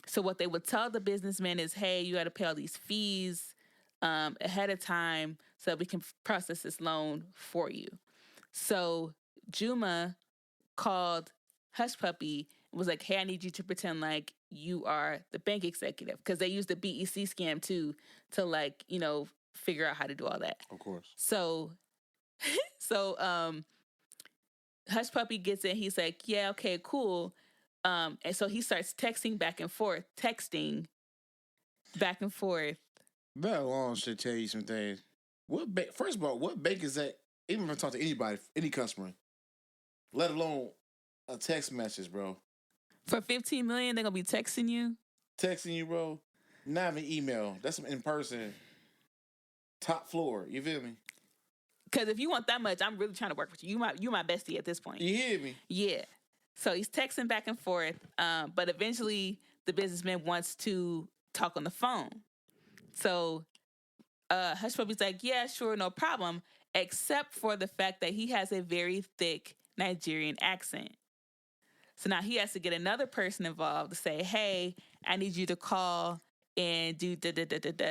So what they would tell the businessman is, hey, you got to pay all these fees ahead of time so that we can process this loan for you. So Juma called Hushpuppi and was like, hey, I need you to pretend like you are the bank executive, because they used the BEC scam too to, like, you know, figure out how to do all that. Of course. So Hushpuppi gets in. He's like, yeah, okay, cool. And so he starts texting back and forth. That alone should tell you some things. First of all, what bank is that? Even if I talk to anybody, any customer, let alone a text message, bro. For $15 million, they're gonna be texting you. Texting you, bro. Not even email. That's in person. Top floor. You feel me? Because if you want that much, I'm really trying to work with you. You my bestie at this point. You hear me? Yeah. So he's texting back and forth, but eventually the businessman wants to talk on the phone. So Hushpuppi's like, yeah, sure, no problem, except for the fact that he has a very thick Nigerian accent. So now he has to get another person involved to say, hey, I need you to call and do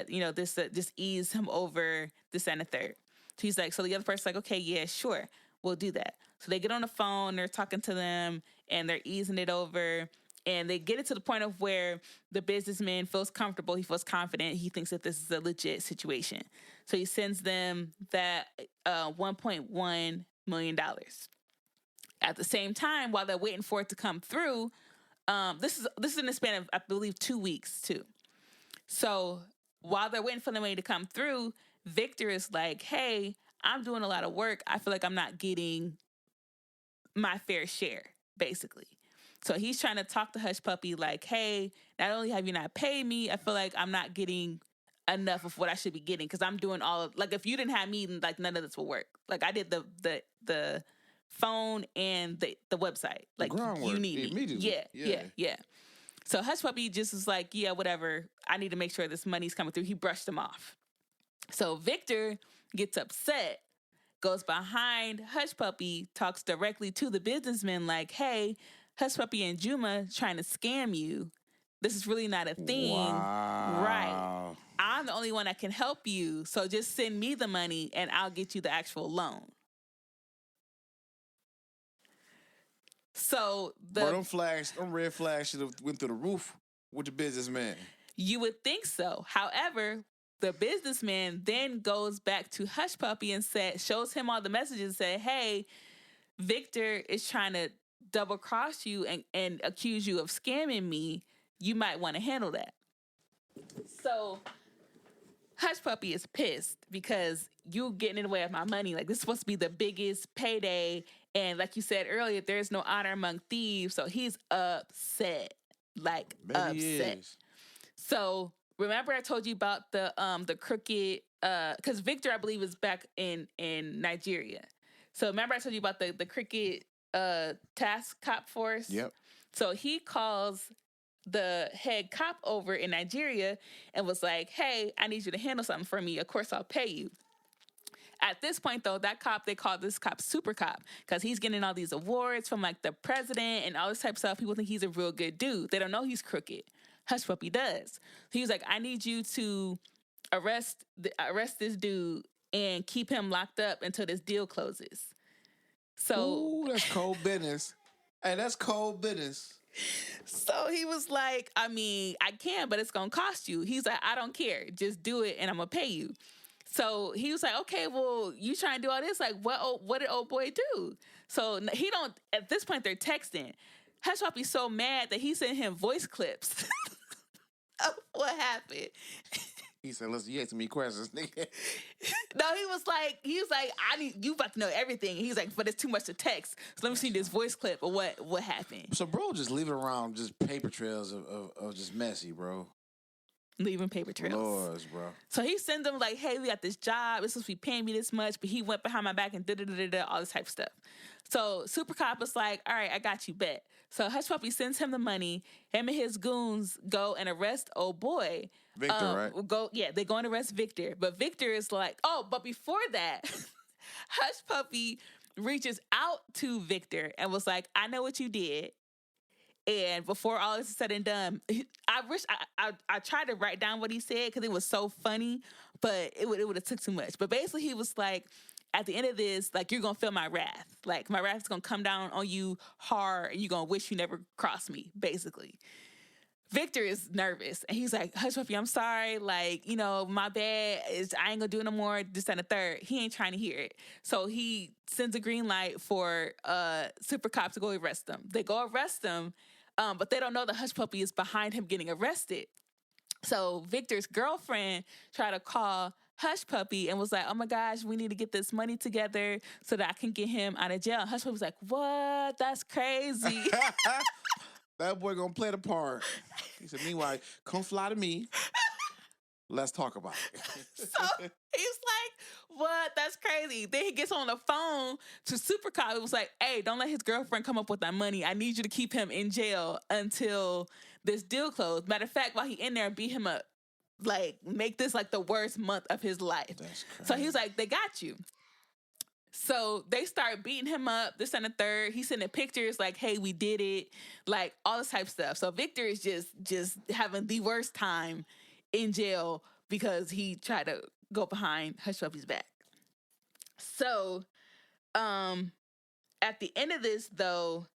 you know, this just ease him over this and the third. So he's like, so the other person's like, okay, yeah, sure, we'll do that. So they get on the phone, they're talking to them, and they're easing it over. And they get it to the point of where the businessman feels comfortable, he feels confident, he thinks that this is a legit situation. So he sends them that $1.1 million. At the same time, while they're waiting for it to come through, this is in the span of, I believe, 2 weeks too. So while they're waiting for the money to come through, Victor is like, hey, I'm doing a lot of work. I feel like I'm not getting my fair share, basically. So he's trying to talk to Hushpuppi like, hey, not only have you not paid me, I feel like I'm not getting enough of what I should be getting, because I'm doing all of, like, if you didn't have me, like, none of this will work. Like, I did the phone and the website. Like, you need me. Yeah. So Hushpuppi just is like, yeah, whatever. I need to make sure this money's coming through. He brushed him off. So Victor gets upset, goes behind Hushpuppi, talks directly to the businessman like, hey, Hushpuppi and Juma trying to scam you. This is really not a thing. Wow. Right. I'm the only one that can help you. So just send me the money and I'll get you the actual loan. So Bro, them red flags should have went through the roof with the businessman. You would think so. However, the businessman then goes back to Hushpuppi and shows him all the messages and say, hey, Victor is trying to double cross you and accuse you of scamming me. You might want to handle that. So Hushpuppi is pissed because you getting in the way of my money. Like, this is supposed to be the biggest payday. And like you said earlier, there's no honor among thieves. So he's upset. Like, upset. So remember I told you about the crooked, because Victor, I believe, is back in Nigeria. So remember I told you about the crooked task cop force? Yep. So he calls the head cop over in Nigeria and was like, hey, I need you to handle something for me. Of course, I'll pay you. At this point, though, they call this cop Super Cop, because he's getting all these awards from, like, the president and all this type of stuff. People think he's a real good dude. They don't know he's crooked. Hushpuppi does. He was like, I need you to arrest this dude and keep him locked up until this deal closes. So, ooh, that's cold business. Hey, that's cold business. So he was like, I mean, I can, but it's going to cost you. He's like, I don't care. Just do it and I'm going to pay you. So he was like, okay, well, you trying to do all this? Like, what did old boy do? So at this point, they're texting. Hushpuppi's so mad that he sent him voice clips of what happened. He said, listen, you asking me questions, nigga. No, he was like, you about to know everything. He's like, but it's too much to text. So let me see this voice clip of what happened. So, bro, just leave it around, just paper trails of just messy, bro. leaving paper trails. Lords, bro. So he sends them like, hey, we got this job. It's supposed to be paying me this much, but he went behind my back and da-da-da-da-da, all this type of stuff. So Super Cop is like, all right, I got you, bet. So Hushpuppi sends him the money. Him and his goons go and arrest old boy. Victor, right? They go and arrest Victor. But Victor is like, but before that, Hushpuppi reaches out to Victor and was like, I know what you did. And before all this is said and done, I wish I tried to write down what he said because it was so funny, but it would have took too much. But basically, he was like, at the end of this, like, you're going to feel my wrath. Like, my wrath is going to come down on you hard, and you're going to wish you never crossed me, basically. Victor is nervous, and he's like, Hushpuppi, I'm sorry. Like, my bad. I ain't going to do it no more, this and the third. He ain't trying to hear it. So he sends a green light for Super Cop to go arrest them. They go arrest them. But they don't know that Hushpuppi is behind him getting arrested. So Victor's girlfriend tried to call Hushpuppi and was like, oh my gosh, we need to get this money together so that I can get him out of jail. And Hushpuppi was like, what? That's crazy. That boy gonna play the part. He said, meanwhile, come fly to me. Let's talk about it. So he's like, what? That's crazy. Then he gets on the phone to Super Cop. It was like, hey, don't let his girlfriend come up with that money. I need you to keep him in jail until this deal closed. Matter of fact, while he in there, beat him up. Like, make this like the worst month of his life. That's crazy. So he was like, they got you. So they start beating him up, this and the third. He's sending pictures like, hey, we did it. Like, all this type of stuff. So Victor is just having the worst time in jail because he tried to go behind Hushpuppi's back. So, at the end of this, though,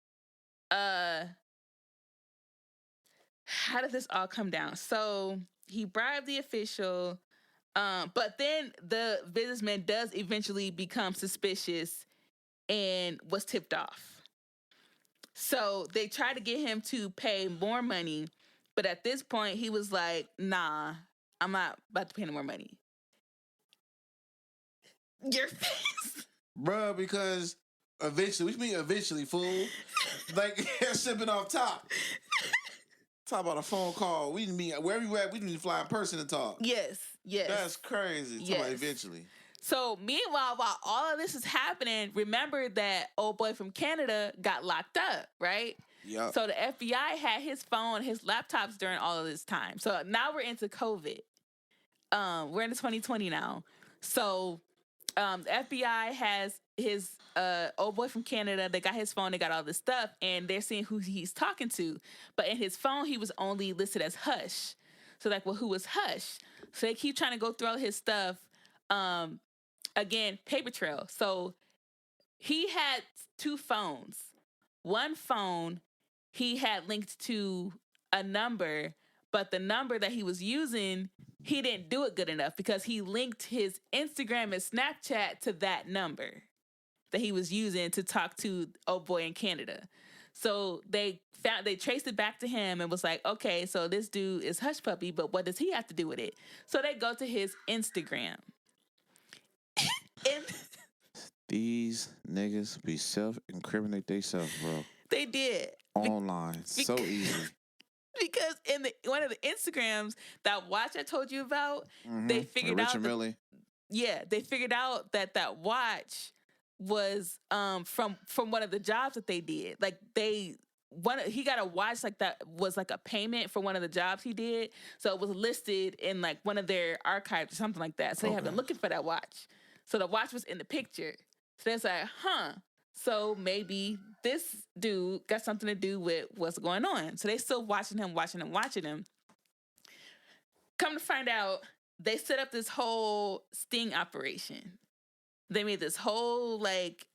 how did this all come down? So he bribed the official, but then the businessman does eventually become suspicious and was tipped off. So they tried to get him to pay more money, but at this point he was like, nah, I'm not about to pay no more money. Your face. Bruh, because eventually, what you mean eventually, fool? Like, shipping off top. Talk about a phone call. We didn't mean, wherever you at, we didn't fly in person to talk. Yes. That's crazy. Talk about eventually. So, meanwhile, while all of this is happening, remember that old boy from Canada got locked up, right? Yep. So the FBI had his phone, his laptops during all of this time. So now we're into COVID. We're into 2020 now. So the FBI has his old boy from Canada. They got his phone. They got all this stuff, and they're seeing who he's talking to. But in his phone, he was only listed as Hush. So like, well, who was Hush? So they keep trying to go through all his stuff. Again, paper trail. So he had two phones. One phone he had linked to a number, but the number that he was using, he didn't do it good enough because he linked his Instagram and Snapchat to that number that he was using to talk to old boy in Canada. So they traced it back to him and was like, okay, so this dude is Hushpuppi, but what does he have to do with it? So they go to his Instagram. And these niggas be self-incriminate themselves, bro. They did. Online. So easy. Because in one of the Instagrams, that watch I told you about, they figured out Richard Mille. they figured out that watch was from one of the jobs that they did. Like he got a watch like that was like a payment for one of the jobs he did. So it was listed in like one of their archives or something like that. So they have been looking for that watch. So the watch was in the picture. So it's like, so maybe this dude got something to do with what's going on. So they still watching him. Come to find out, they set up this whole sting operation. They made this whole like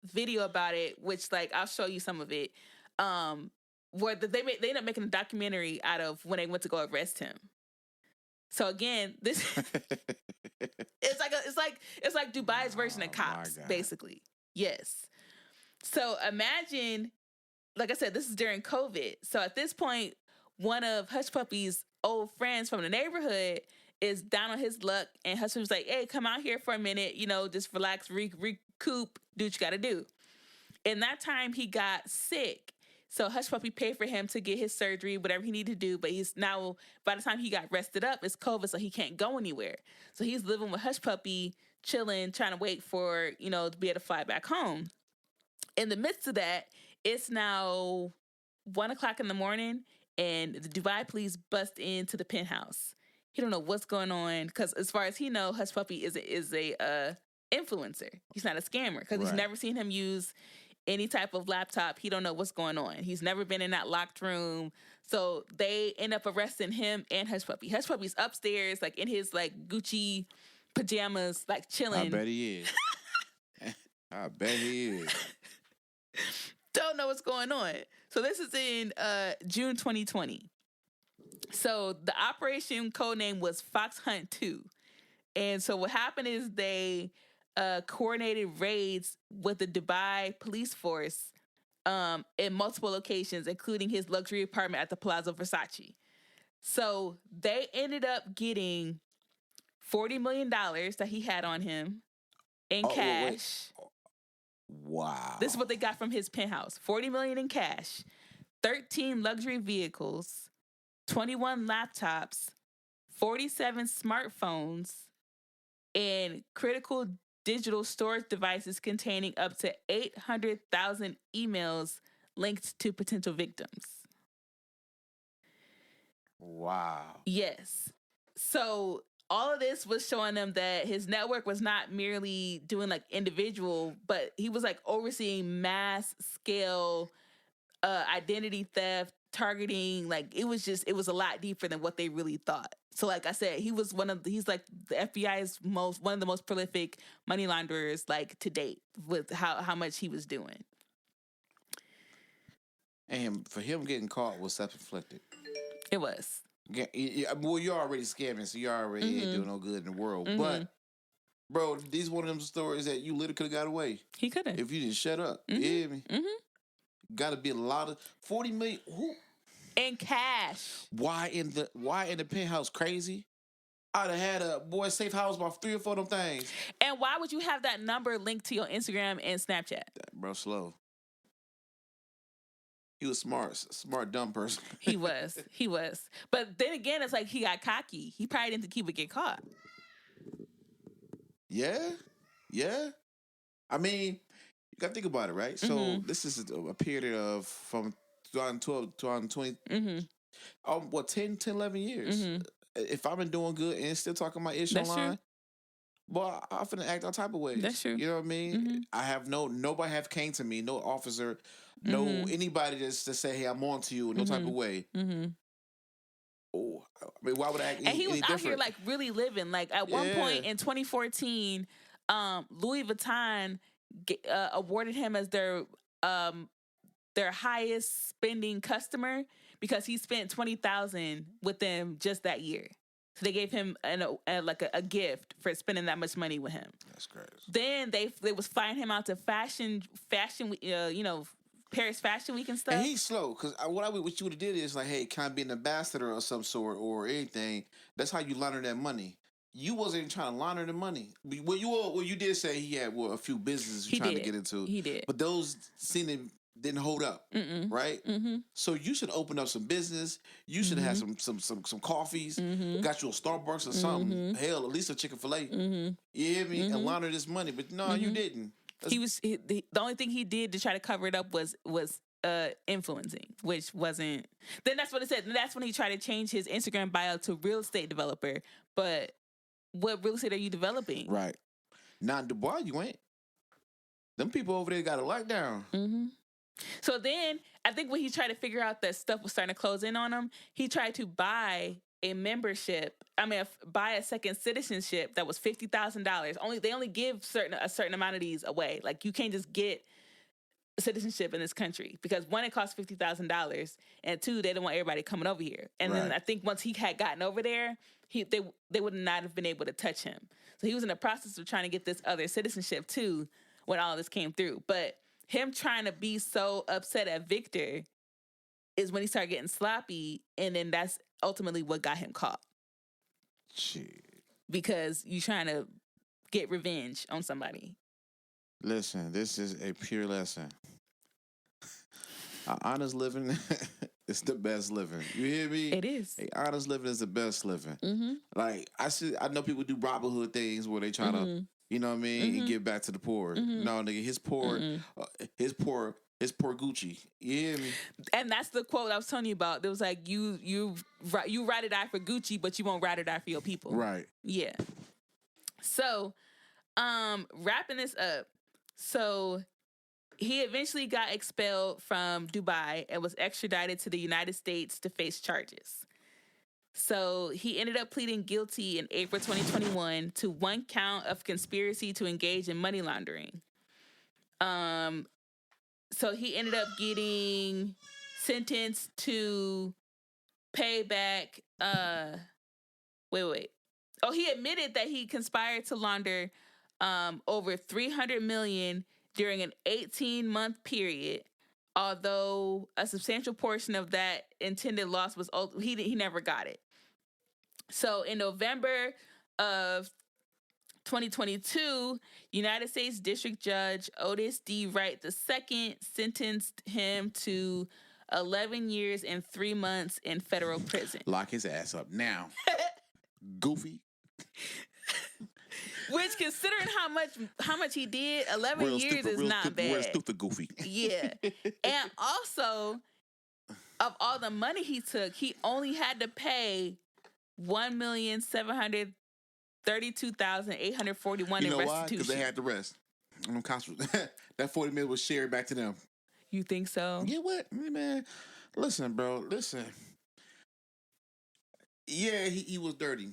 video about it, which like I'll show you some of it. Where they ended up making a documentary out of when they went to go arrest him. So again, this it's like Dubai's version of Cops, basically. Yes. So imagine, like I said, this is during COVID. So at this point, one of Hushpuppi's old friends from the neighborhood is down on his luck, and Hushpuppi's like, hey, come out here for a minute, just relax, recoup, do what you gotta do. In that time, he got sick. So Hushpuppi paid for him to get his surgery, whatever he needed to do. But he's now, by the time he got rested up, it's COVID, so he can't go anywhere. So he's living with Hushpuppi, chilling, trying to wait for, to be able to fly back home. In the midst of that, it's now 1:00 in the morning, and the Dubai police bust into the penthouse. He don't know what's going on, because as far as he knows, Hushpuppi is a influencer. He's not a scammer, because he's never seen him use any type of laptop. He don't know what's going on. He's never been in that locked room. So they end up arresting him and Hushpuppi. Hushpuppi's upstairs, like in his like Gucci pajamas, like chilling. I bet he is. I bet he is. Don't know what's going on. So this is in June 2020. So the operation codename was Fox Hunt 2. And so what happened is they coordinated raids with the Dubai police force in multiple locations, including his luxury apartment at the Palazzo Versace. So they ended up getting $40 million that he had on him in cash. Wow. This is what they got from his penthouse. $40 million in cash, 13 luxury vehicles, 21 laptops, 47 smartphones, and critical digital storage devices containing up to 800,000 emails linked to potential victims. Wow. Yes. So all of this was showing them that his network was not merely doing like individual, but he was like overseeing mass scale identity theft, targeting. Like it was a lot deeper than what they really thought. So like I said, he's like the FBI's one of the most prolific money launderers like to date with how much he was doing. And for him getting caught was self-inflicted. It was. Yeah, well, you're already scamming, so you already ain't doing no good in the world. Mm-hmm. But, bro, these one of them stories that you literally could have got away. He could have. If you didn't shut up. Mm-hmm. You hear me? Mm-hmm. Got to be a lot of 40 million. Who? In cash. Why in the penthouse? Crazy. I'd have had a safe house about 3 or 4 of them things. And why would you have that number linked to your Instagram and Snapchat? Bro, slow. He was smart, dumb person. He was. But then again, it's like he got cocky. He probably didn't think he would get caught. Yeah. I mean, you got to think about it, right? So this is a period of from 2012 to 2020. 10, 11 years. If I've been doing good and still talking my ish online, boy, I'm finna act all type of ways. That's true. You know what I mean? I have nobody have came to me, no officer, no anybody just to say, hey, I'm on to you in no type of way. Oh, I mean, why would I act and he was any out different? here like really living. Like at one point in 2014, Louis Vuitton awarded him as their highest spending customer because he spent $20,000 with them just that year. So they gave him a gift for spending that much money with him. That's crazy. Then they was flying him out to fashion, Paris Fashion Week and stuff. And he's slow because what you would have did is like, hey, can I be an ambassador of some sort or anything? That's how you launder that money. You wasn't even trying to launder the money. Well, you did say he had a few businesses he trying to get into. He did, but those didn't hold up, right? So you should open up some business. You should have some coffees. Got you a Starbucks or something. Hell, at least a Chick-fil-A. You hear me? And launder this money, but no, you didn't. The only thing he did to try to cover it up was influencing, which wasn't. Then that's what it said. And that's when he tried to change his Instagram bio to real estate developer. But what real estate are you developing? Right. Not in Dubai, you ain't. Them people over there got a lockdown. So then, I think when he tried to figure out that stuff was starting to close in on him, he tried to buy a membership. Buy a second citizenship that was $50,000. They only give a certain amount of these away. Like you can't just get citizenship in this country because 1, it costs $50,000, and 2, they don't want everybody coming over here. And then I think once he had gotten over there, they would not have been able to touch him. So he was in the process of trying to get this other citizenship too when all of this came through. But him trying to be so upset at Victor is when he started getting sloppy, and then that's ultimately what got him caught. Shit. Because you trying to get revenge on somebody. Listen, this is a pure lesson. Honest living is the best living. You hear me? It is. Hey, honest living is the best living. Mm-hmm. Like I know people do Robin Hood things where they try to, you know what I mean, and give back to the poor. No, nigga, his poor Gucci. You hear me? And that's the quote I was telling you about. It was like you ride or die for Gucci, but you won't ride or die for your people. Right. Yeah. So, wrapping this up. So he eventually got expelled from Dubai and was extradited to the United States to face charges. So he ended up pleading guilty in April 2021 to 1 count of conspiracy to engage in money laundering. So he ended up getting sentenced to pay back. Wait. Oh, he admitted that he conspired to launder over $300 million during an 18-month period. Although a substantial portion of that intended loss was he never got it. So in November of 2022, United States District Judge Otis D. Wright II sentenced him to 11 years and 3 months in federal prison. Lock his ass up now. Goofy. Which, considering how much he did, 11 years is not bad. Real stupid goofy. Yeah. And also, of all the money he took, he only had to pay $1,732,841 in restitution. You know why? Because they had the rest. That $40 million was shared back to them. You think so? Yeah, what? Man, listen, bro. Listen. Yeah, he was dirty.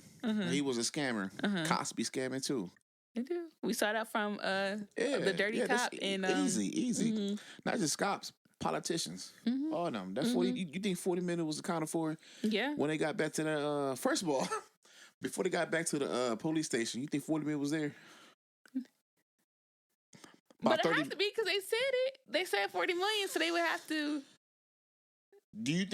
He was a scammer. Cops be scamming too. They do. We saw that from the dirty cop in easy. Not just cops, politicians. All of them. That 40. You think 40 minutes was accounted for? Yeah. When they got back to the first of all, before they got back to the police station, you think 40 minutes was there? But it has to be because they said it. They said 40 million, so they would have to. Do you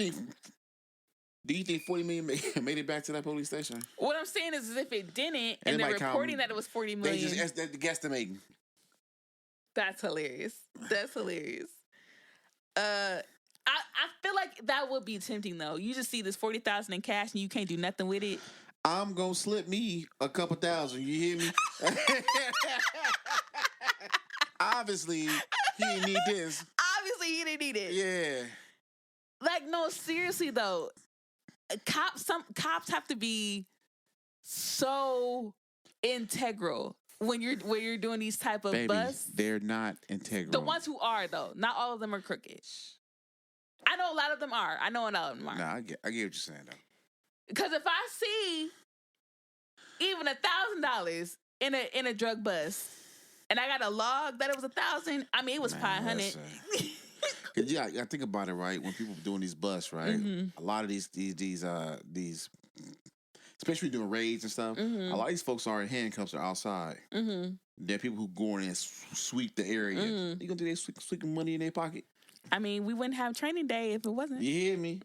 think 40 million made it back to that police station? What I'm saying is if it didn't, and they're reporting that it was 40 million. They just guesstimating. That's hilarious. I feel like that would be tempting though. You just see this 40,000 in cash and you can't do nothing with it. I'm gonna slip me a couple thousand. You hear me? Obviously, he didn't need this. Obviously, he didn't need it. Yeah. Like, no, seriously though, some cops have to be so integral when you're doing these type of busts. They're not integral. The ones who are though, not all of them are crooked. I know a lot of them are. Nah, I get what you're saying though. Because if I see even $1,000 in a drug bust, and I got a log that it was 1,000, I mean it was 500. Cause yeah, I think about it, right? When people doing these busts, right? A lot of these, especially doing raids and stuff. A lot of these folks are in handcuffs or outside. There are people who go in and sweep the area. You gonna do that sweeping money in their pocket? I mean, we wouldn't have training day if it wasn't. You hear me?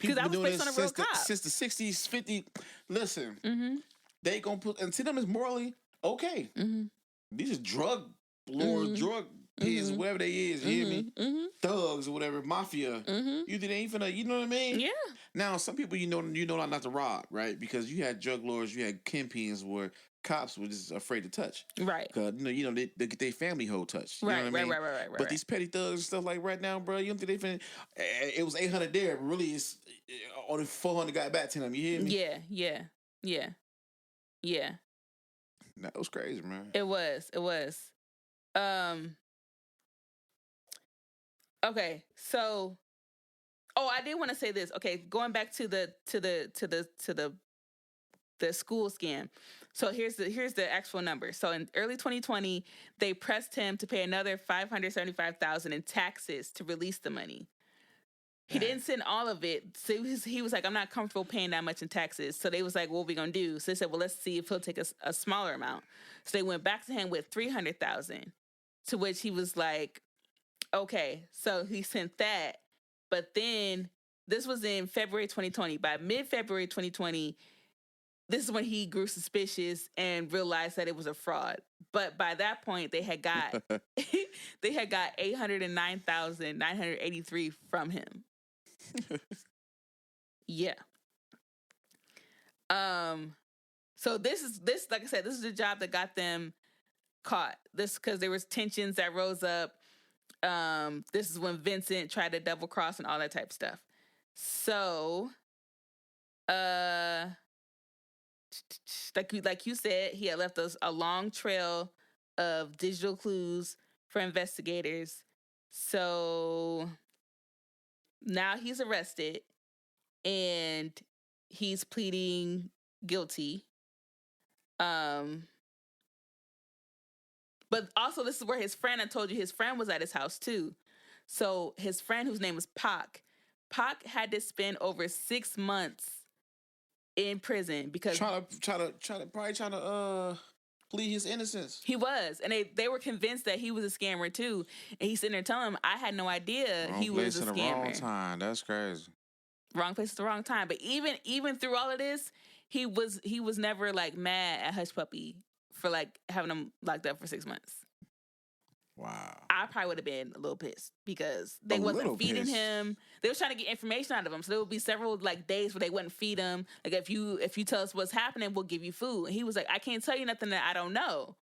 Because I was based on a real cop. Since the 60s, 50s. Listen, they gonna put, and to them it's morally okay. These are drug lords, drug pigs, whatever they is. You hear me? Thugs or whatever, mafia. You think they ain't finna, you know what I mean? Yeah. Now, some people you know not to rob, right? Because you had drug lords, you had kingpins where cops were just afraid to touch. Right. Because, they get their family whole touch. You know what I mean? Right. But these petty thugs and stuff like right now, bro, you don't think they finna, it was 800 there, but really it's only 400 got back to them. You hear me? Yeah. That was crazy, man. It was. Okay, so I did want to say this. Okay, going back to the school scam. So here's the actual number. So in early 2020, they pressed him to pay another $575,000 in taxes to release the money. He didn't send all of it. So he was like, I'm not comfortable paying that much in taxes. So they was like, what are we going to do? So they said, well, let's see if he'll take a smaller amount. So they went back to him with $300,000, to which he was like, okay. So he sent that. But then this was in February 2020. By mid-February 2020, this is when he grew suspicious and realized that it was a fraud. But by that point, they had got they had got $809,983 from him. Yeah. So this like I said, this is the job that got them caught. This because there was tensions that rose up. This is when Vincent tried to double cross and all that type of stuff. So, like you said, he had left us a long trail of digital clues for investigators. So now he's arrested and he's pleading guilty. But also, this is where his friend, I told you, his friend was at his house too. So his friend, whose name was Pac had to spend over 6 months in prison because trying to plead his innocence. He was, and they were convinced that he was a scammer too. And he's sitting there telling them, "I had no idea he was a scammer." Wrong place in the wrong time. That's crazy. Wrong place at the wrong time. But even through all of this, he was never like mad at Hushpuppi for like having him locked up for 6 months. Wow. I probably would have been a little pissed because they wasn't feeding him. They was trying to get information out of him. So there would be several like days where they wouldn't feed him. Like if you tell us what's happening, we'll give you food. And he was like, I can't tell you nothing that I don't know.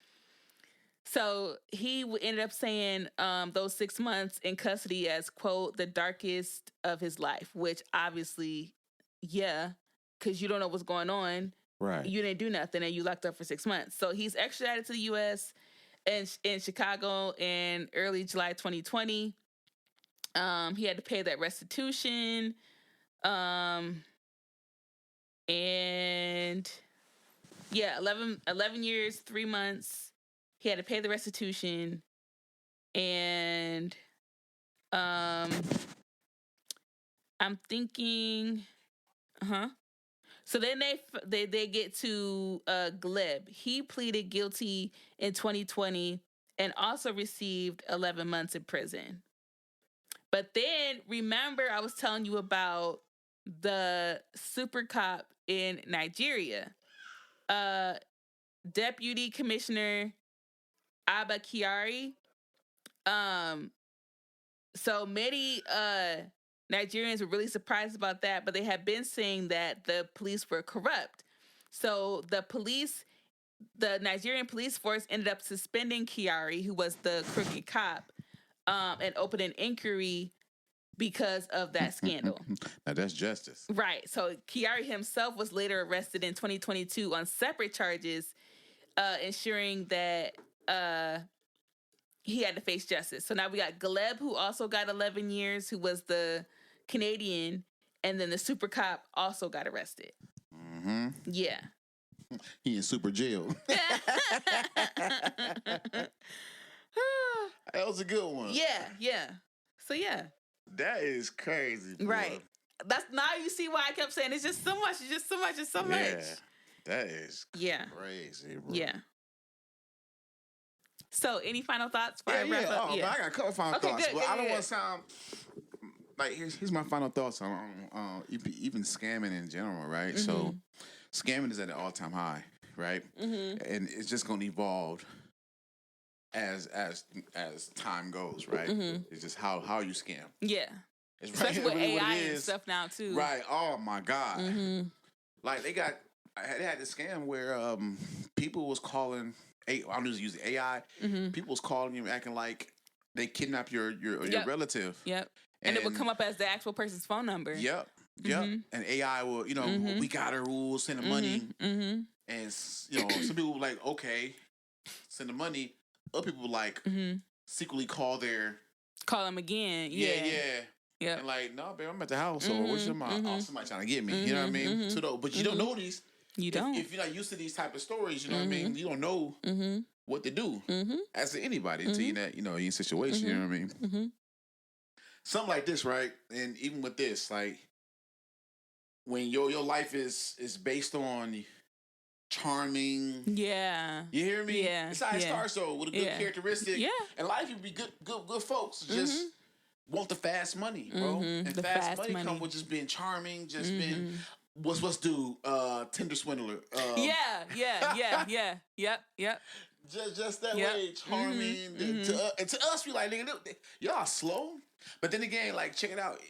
So he ended up saying those 6 months in custody as, quote, the darkest of his life, which obviously, yeah, because you don't know what's going on. Right. You didn't do nothing and you locked up for 6 months. So he's extradited to the U.S., in Chicago in early July 2020. He had to pay that restitution. And yeah, 11 years, 3 months. He had to pay the restitution. And I'm thinking, So then they get to Gleb. He pleaded guilty in 2020 and also received 11 months in prison. But then, remember I was telling you about the super cop in Nigeria. Deputy Commissioner Abba Kyari. So many Nigerians were really surprised about that, but they had been saying that the police were corrupt. So the Nigerian police force ended up suspending Kyari, who was the crooked cop, and opened an inquiry because of that scandal. Now that's justice. Right. So Kyari himself was later arrested in 2022 on separate charges, ensuring that he had to face justice. So now we got Gleb, who also got 11 years, who was the Canadian, and then the super cop also got arrested. Mm-hmm. Yeah. He in super jail. That was a good one. Yeah. So yeah. That is crazy. Boy. Right. That's now you see why I kept saying it's just so much. It's just so much. It's so much. That is crazy, bro. Yeah. So, any final thoughts? I got a couple final thoughts, but I don't want to sound like here's my final thoughts on even scamming in general, right? Mm-hmm. So, scamming is at an all-time high, right? Mm-hmm. And it's just going to evolve as time goes, right? Mm-hmm. It's just how you scam. Yeah. It's especially with AI and stuff now too. Right. Oh my God. Mm-hmm. Like they had this scam where people was calling. I'm just using AI. Mm-hmm. People was calling you, acting like they kidnapped your relative. Yep. And it would come up as the actual person's phone number. Yep. Mm-hmm. And AI will, we got her, we'll send the money. Mm-hmm. And some people were like, okay, send the money. Other people like secretly call them again. Yeah. Yeah. And like, no, babe, I'm at the house. Or what's your mom? Oh, somebody trying to get me. You know what I mean? So, but you don't know these. You don't. If you're not used to these type of stories, you know what I mean? You don't know what to do as to anybody until you're in that, your situation, you know what I mean? Mm-hmm. Something like this, right? And even with this, like when your life is based on charming. Yeah. You hear me? Yeah. That's how it starts though, with a good characteristic. Yeah. And life would be good folks. Just want the fast money, bro. And fast money come with just being charming, just being what's due? Tinder swindler. Yep. Just that Yep. way, charming. And to us, we like, nigga, y'all slow. But then again, like, check it out.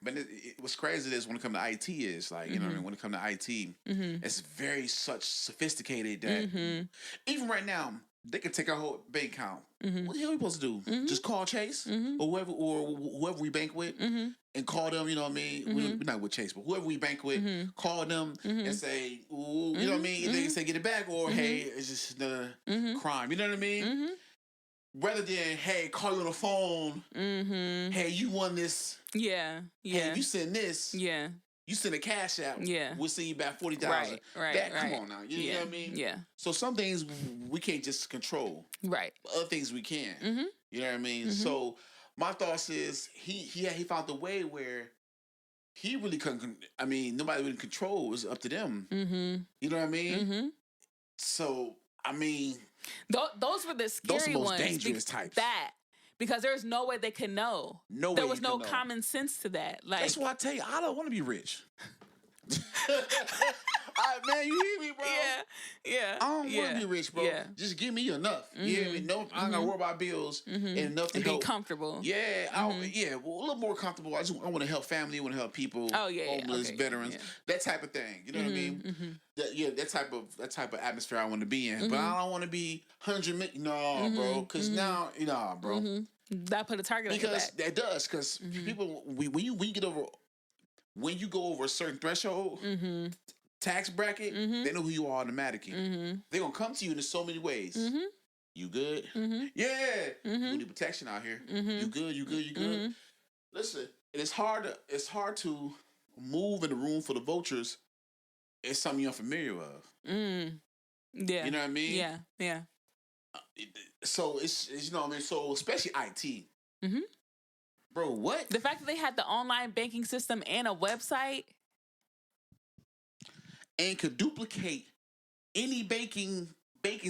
But what's crazy is when it comes to IT is like, you know what I mean? When it comes to IT, it's very such sophisticated that even right now, they can take our whole bank account. What the hell are we supposed to do? Just call Chase or whoever we bank with and call them, you know what I mean? We're not with Chase, but whoever we bank with, call them and say, ooh, you know what I mean? They can say get it back or, hey, it's just another crime. You know what I mean? Rather than, hey, call you on the phone. Hey, you won this. Yeah. Hey, you send this. Yeah. You send a cash out. Yeah. We'll send you back $40,000. Right. Come on now. You know what I mean? Yeah. So some things we can't just control. Right. But other things we can. You know what I mean? So my thoughts is he found the way where he really couldn't. I mean, nobody really control. It was up to them. You know what I mean? So I mean, those were the scary those are the most ones. dangerous types. Because there's no way they could know. There was no common sense to that. Like, that's why I tell you, I don't want to be rich. All right, man, you hear me, bro? Yeah. I don't want to be rich, bro. Yeah. Just give me enough. You hear me? No, I ain't gotta worry about bills and enough to And help. be comfortable. Yeah, well, a little more comfortable. I want to help family. I want to help people. Oh yeah, homeless, okay, veterans, that type of thing. You know what I mean? That type of atmosphere I want to be in. But I don't want to be 100 million. No, bro. Because now, bro. That put a target on your back. That does. Because people, when you go over a certain threshold. Tax bracket, they know who you are automatically. They're going to come to you in so many ways. You good? Yeah. You need protection out here. You good? Listen, it's hard to move in the room for the vultures. It's something you're unfamiliar with. Yeah. You know what I mean? Yeah. So it's you know what I mean? So especially IT. Bro, what? The fact that they had the online banking system and a website. And could duplicate any baking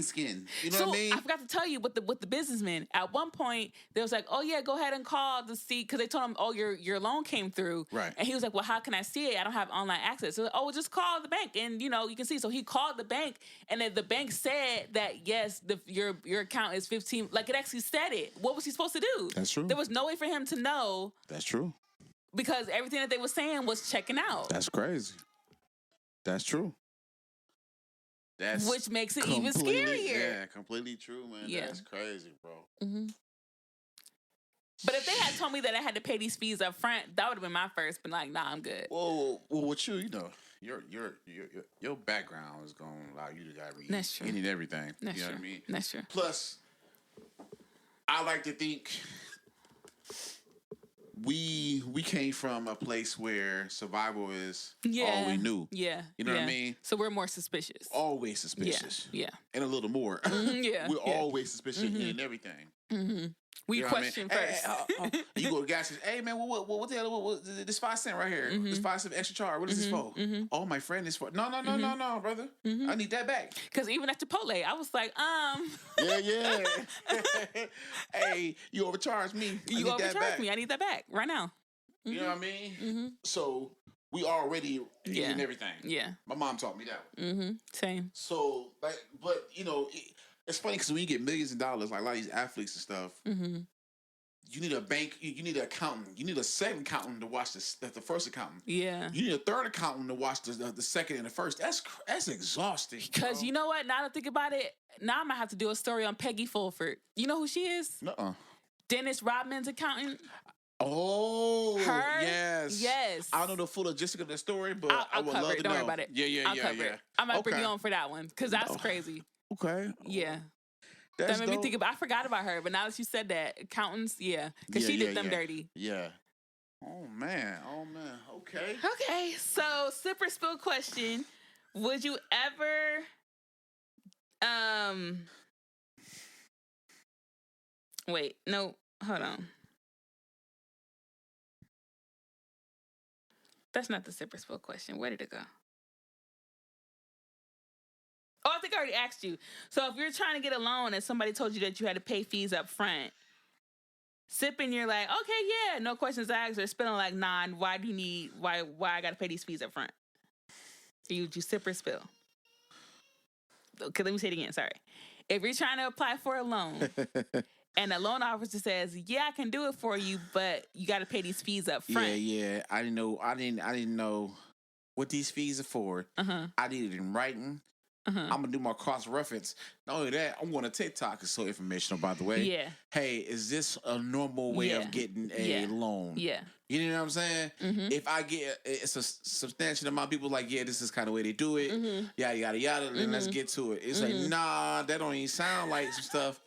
skin. You know what I mean? I forgot to tell you with the businessmen. At one point, they was like, "Oh yeah, go ahead and call to see," because they told him, "Oh, your loan came through." Right. And he was like, "Well, how can I see it? I don't have online access." So, "Oh, well, just call the bank and you can see." So he called the bank, and then the bank said that yes, your account is 15. Like it actually said it. What was he supposed to do? That's true. There was no way for him to know. That's true. Because everything that they were saying was checking out. That's crazy. That's true. Which makes it even scarier. Yeah, completely true, man. Yeah. That's crazy, bro. But if they had told me that I had to pay these fees up front, that would have been my first. But like, nah, I'm good. Well, with you, your background is gonna allow you to read That's true. any and everything. That's you know true. what I mean? That's true. Plus, I like to think we came from a place where survival is all we knew. Yeah. You know what I mean? So we're more suspicious. Always suspicious. Yeah. And a little more. Yeah. We're always suspicious in everything. We You know question what I mean? first. You go to gas station. Hey man, what the hell? What this 5 cent right here? This 5 cent extra charge. What is this for? Oh, my friend is for. No, brother. I need that back. Because even at Chipotle, I was like, Yeah. Hey, you overcharged me. you overcharged me. I need that back right now. You know what I mean? So we already in everything. Yeah. My mom taught me that. Same. So but it's funny because when you get millions of dollars, like a lot of these athletes and stuff, you need a bank, you need an accountant, you need a second accountant to watch the first accountant. Yeah. You need a third accountant to watch the second and the first. That's exhausting. Because you know what? Now that I think about it, now I'm going to have to do a story on Peggy Fulford. You know who she is? Nuh-uh. Dennis Rodman's accountant. Oh, Her? yes. Yes. I don't know the full logistics of the story, but I'll I would cover love it. to Don't know. worry about it. Yeah. I'll cover it. I might bring you on for that one because that's crazy. Okay. Yeah. That's that made me dope. think about. I forgot about her, but now that you said that, accountants, because she did them dirty. Yeah. Oh man. Okay. Okay, so sipper spill question: would you ever, wait, no, hold on. That's not the sipper spill question. Where did it go? Oh, I think I already asked you. So if you're trying to get a loan and somebody told you that you had to pay fees up front, sipping, you're like, okay, yeah, no questions asked, or spilling like, nah, why I got to pay these fees up front? Or would you sip or spill? Okay, let me say it again. Sorry. If you're trying to apply for a loan and a loan officer says, "Yeah, I can do it for you, but you got to pay these fees up front." Yeah. I didn't know what these fees are for. I need it in writing. I'm gonna do my cross reference. Not only that, I'm going to TikTok. It's so informational, by the way. Yeah. Hey, is this a normal way of getting a loan? Yeah. You know what I'm saying? If I get it's a substantial amount of people like, yeah, this is kind of the way they do it. Yada yada yada. Then let's get to it. It's like, nah, that don't even sound like some stuff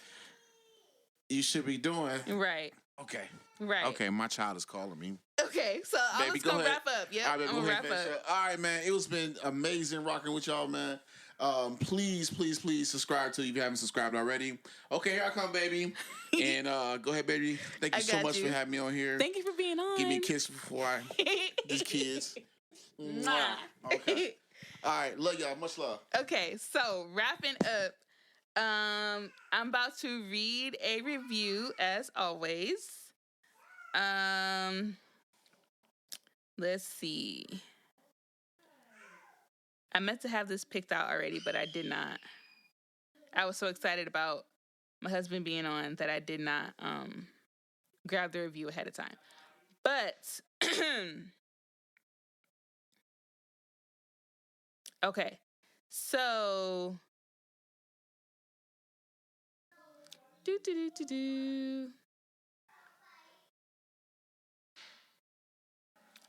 you should be doing. Right. Okay. Right. Okay, my child is calling me. Okay, so I'm just gonna wrap up. Yeah, I'm gonna wrap up. All right, man. It was been amazing rocking with y'all, man. Please subscribe to you if you haven't subscribed already. Okay, here I come, baby. And go ahead, baby. Thank you so much for having me on here. Thank you for being on. Give me a kiss before I these kids. Mwah. Okay. All right, love y'all. Much love. Okay, so wrapping up. I'm about to read a review as always. Let's see. I meant to have this picked out already, but I did not. I was so excited about my husband being on that I did not grab the review ahead of time. But okay. So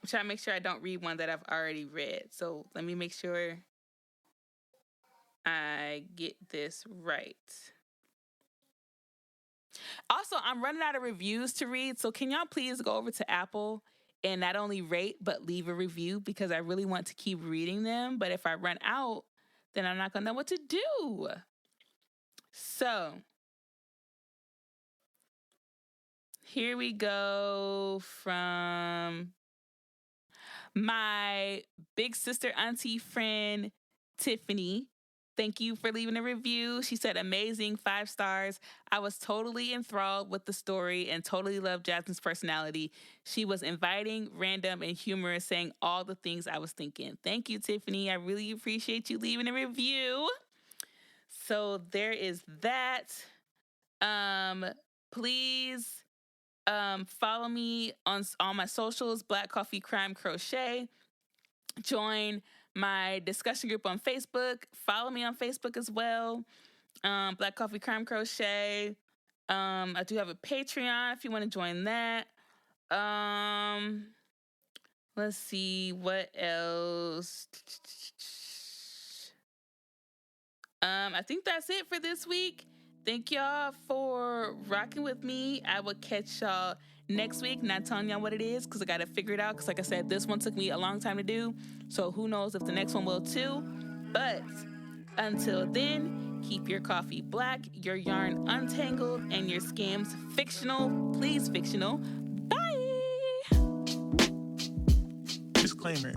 I'm trying to make sure I don't read one that I've already read. So let me make sure I get this right. Also, I'm running out of reviews to read. So can y'all please go over to Apple and not only rate, but leave a review, because I really want to keep reading them. But if I run out, then I'm not going to know what to do. So here we go from my big sister, auntie, friend, Tiffany. Thank you for leaving a review. She said, amazing, 5 stars. I was totally enthralled with the story and totally loved Jasmine's personality. She was inviting, random, and humorous, saying all the things I was thinking. Thank you, Tiffany. I really appreciate you leaving a review. So there is that. Please follow me on my socials, Black Coffee Crime Crochet. Join my discussion group on Facebook. Follow me on Facebook as well. Black Coffee Crime Crochet. I do have a Patreon if you want to join that. Let's see what else. I think that's it for this week. Thank y'all for rocking with me. I will catch y'all next week. Not telling y'all what it is because I got to figure it out. Because like I said, this one took me a long time to do. So who knows if the next one will too. But until then, keep your coffee black, your yarn untangled, and your scams fictional. Please fictional. Bye! Disclaimer.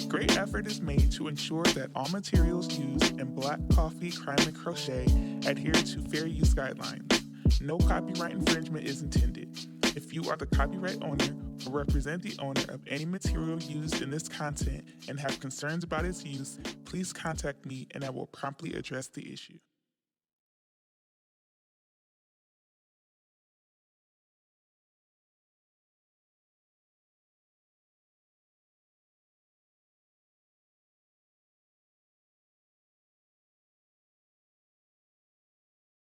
Great effort is made to ensure that all materials used in Black Coffee Crime and Crochet adhere to fair use guidelines. No copyright infringement is intended. If you are the copyright owner or represent the owner of any material used in this content and have concerns about its use, please contact me and I will promptly address the issue.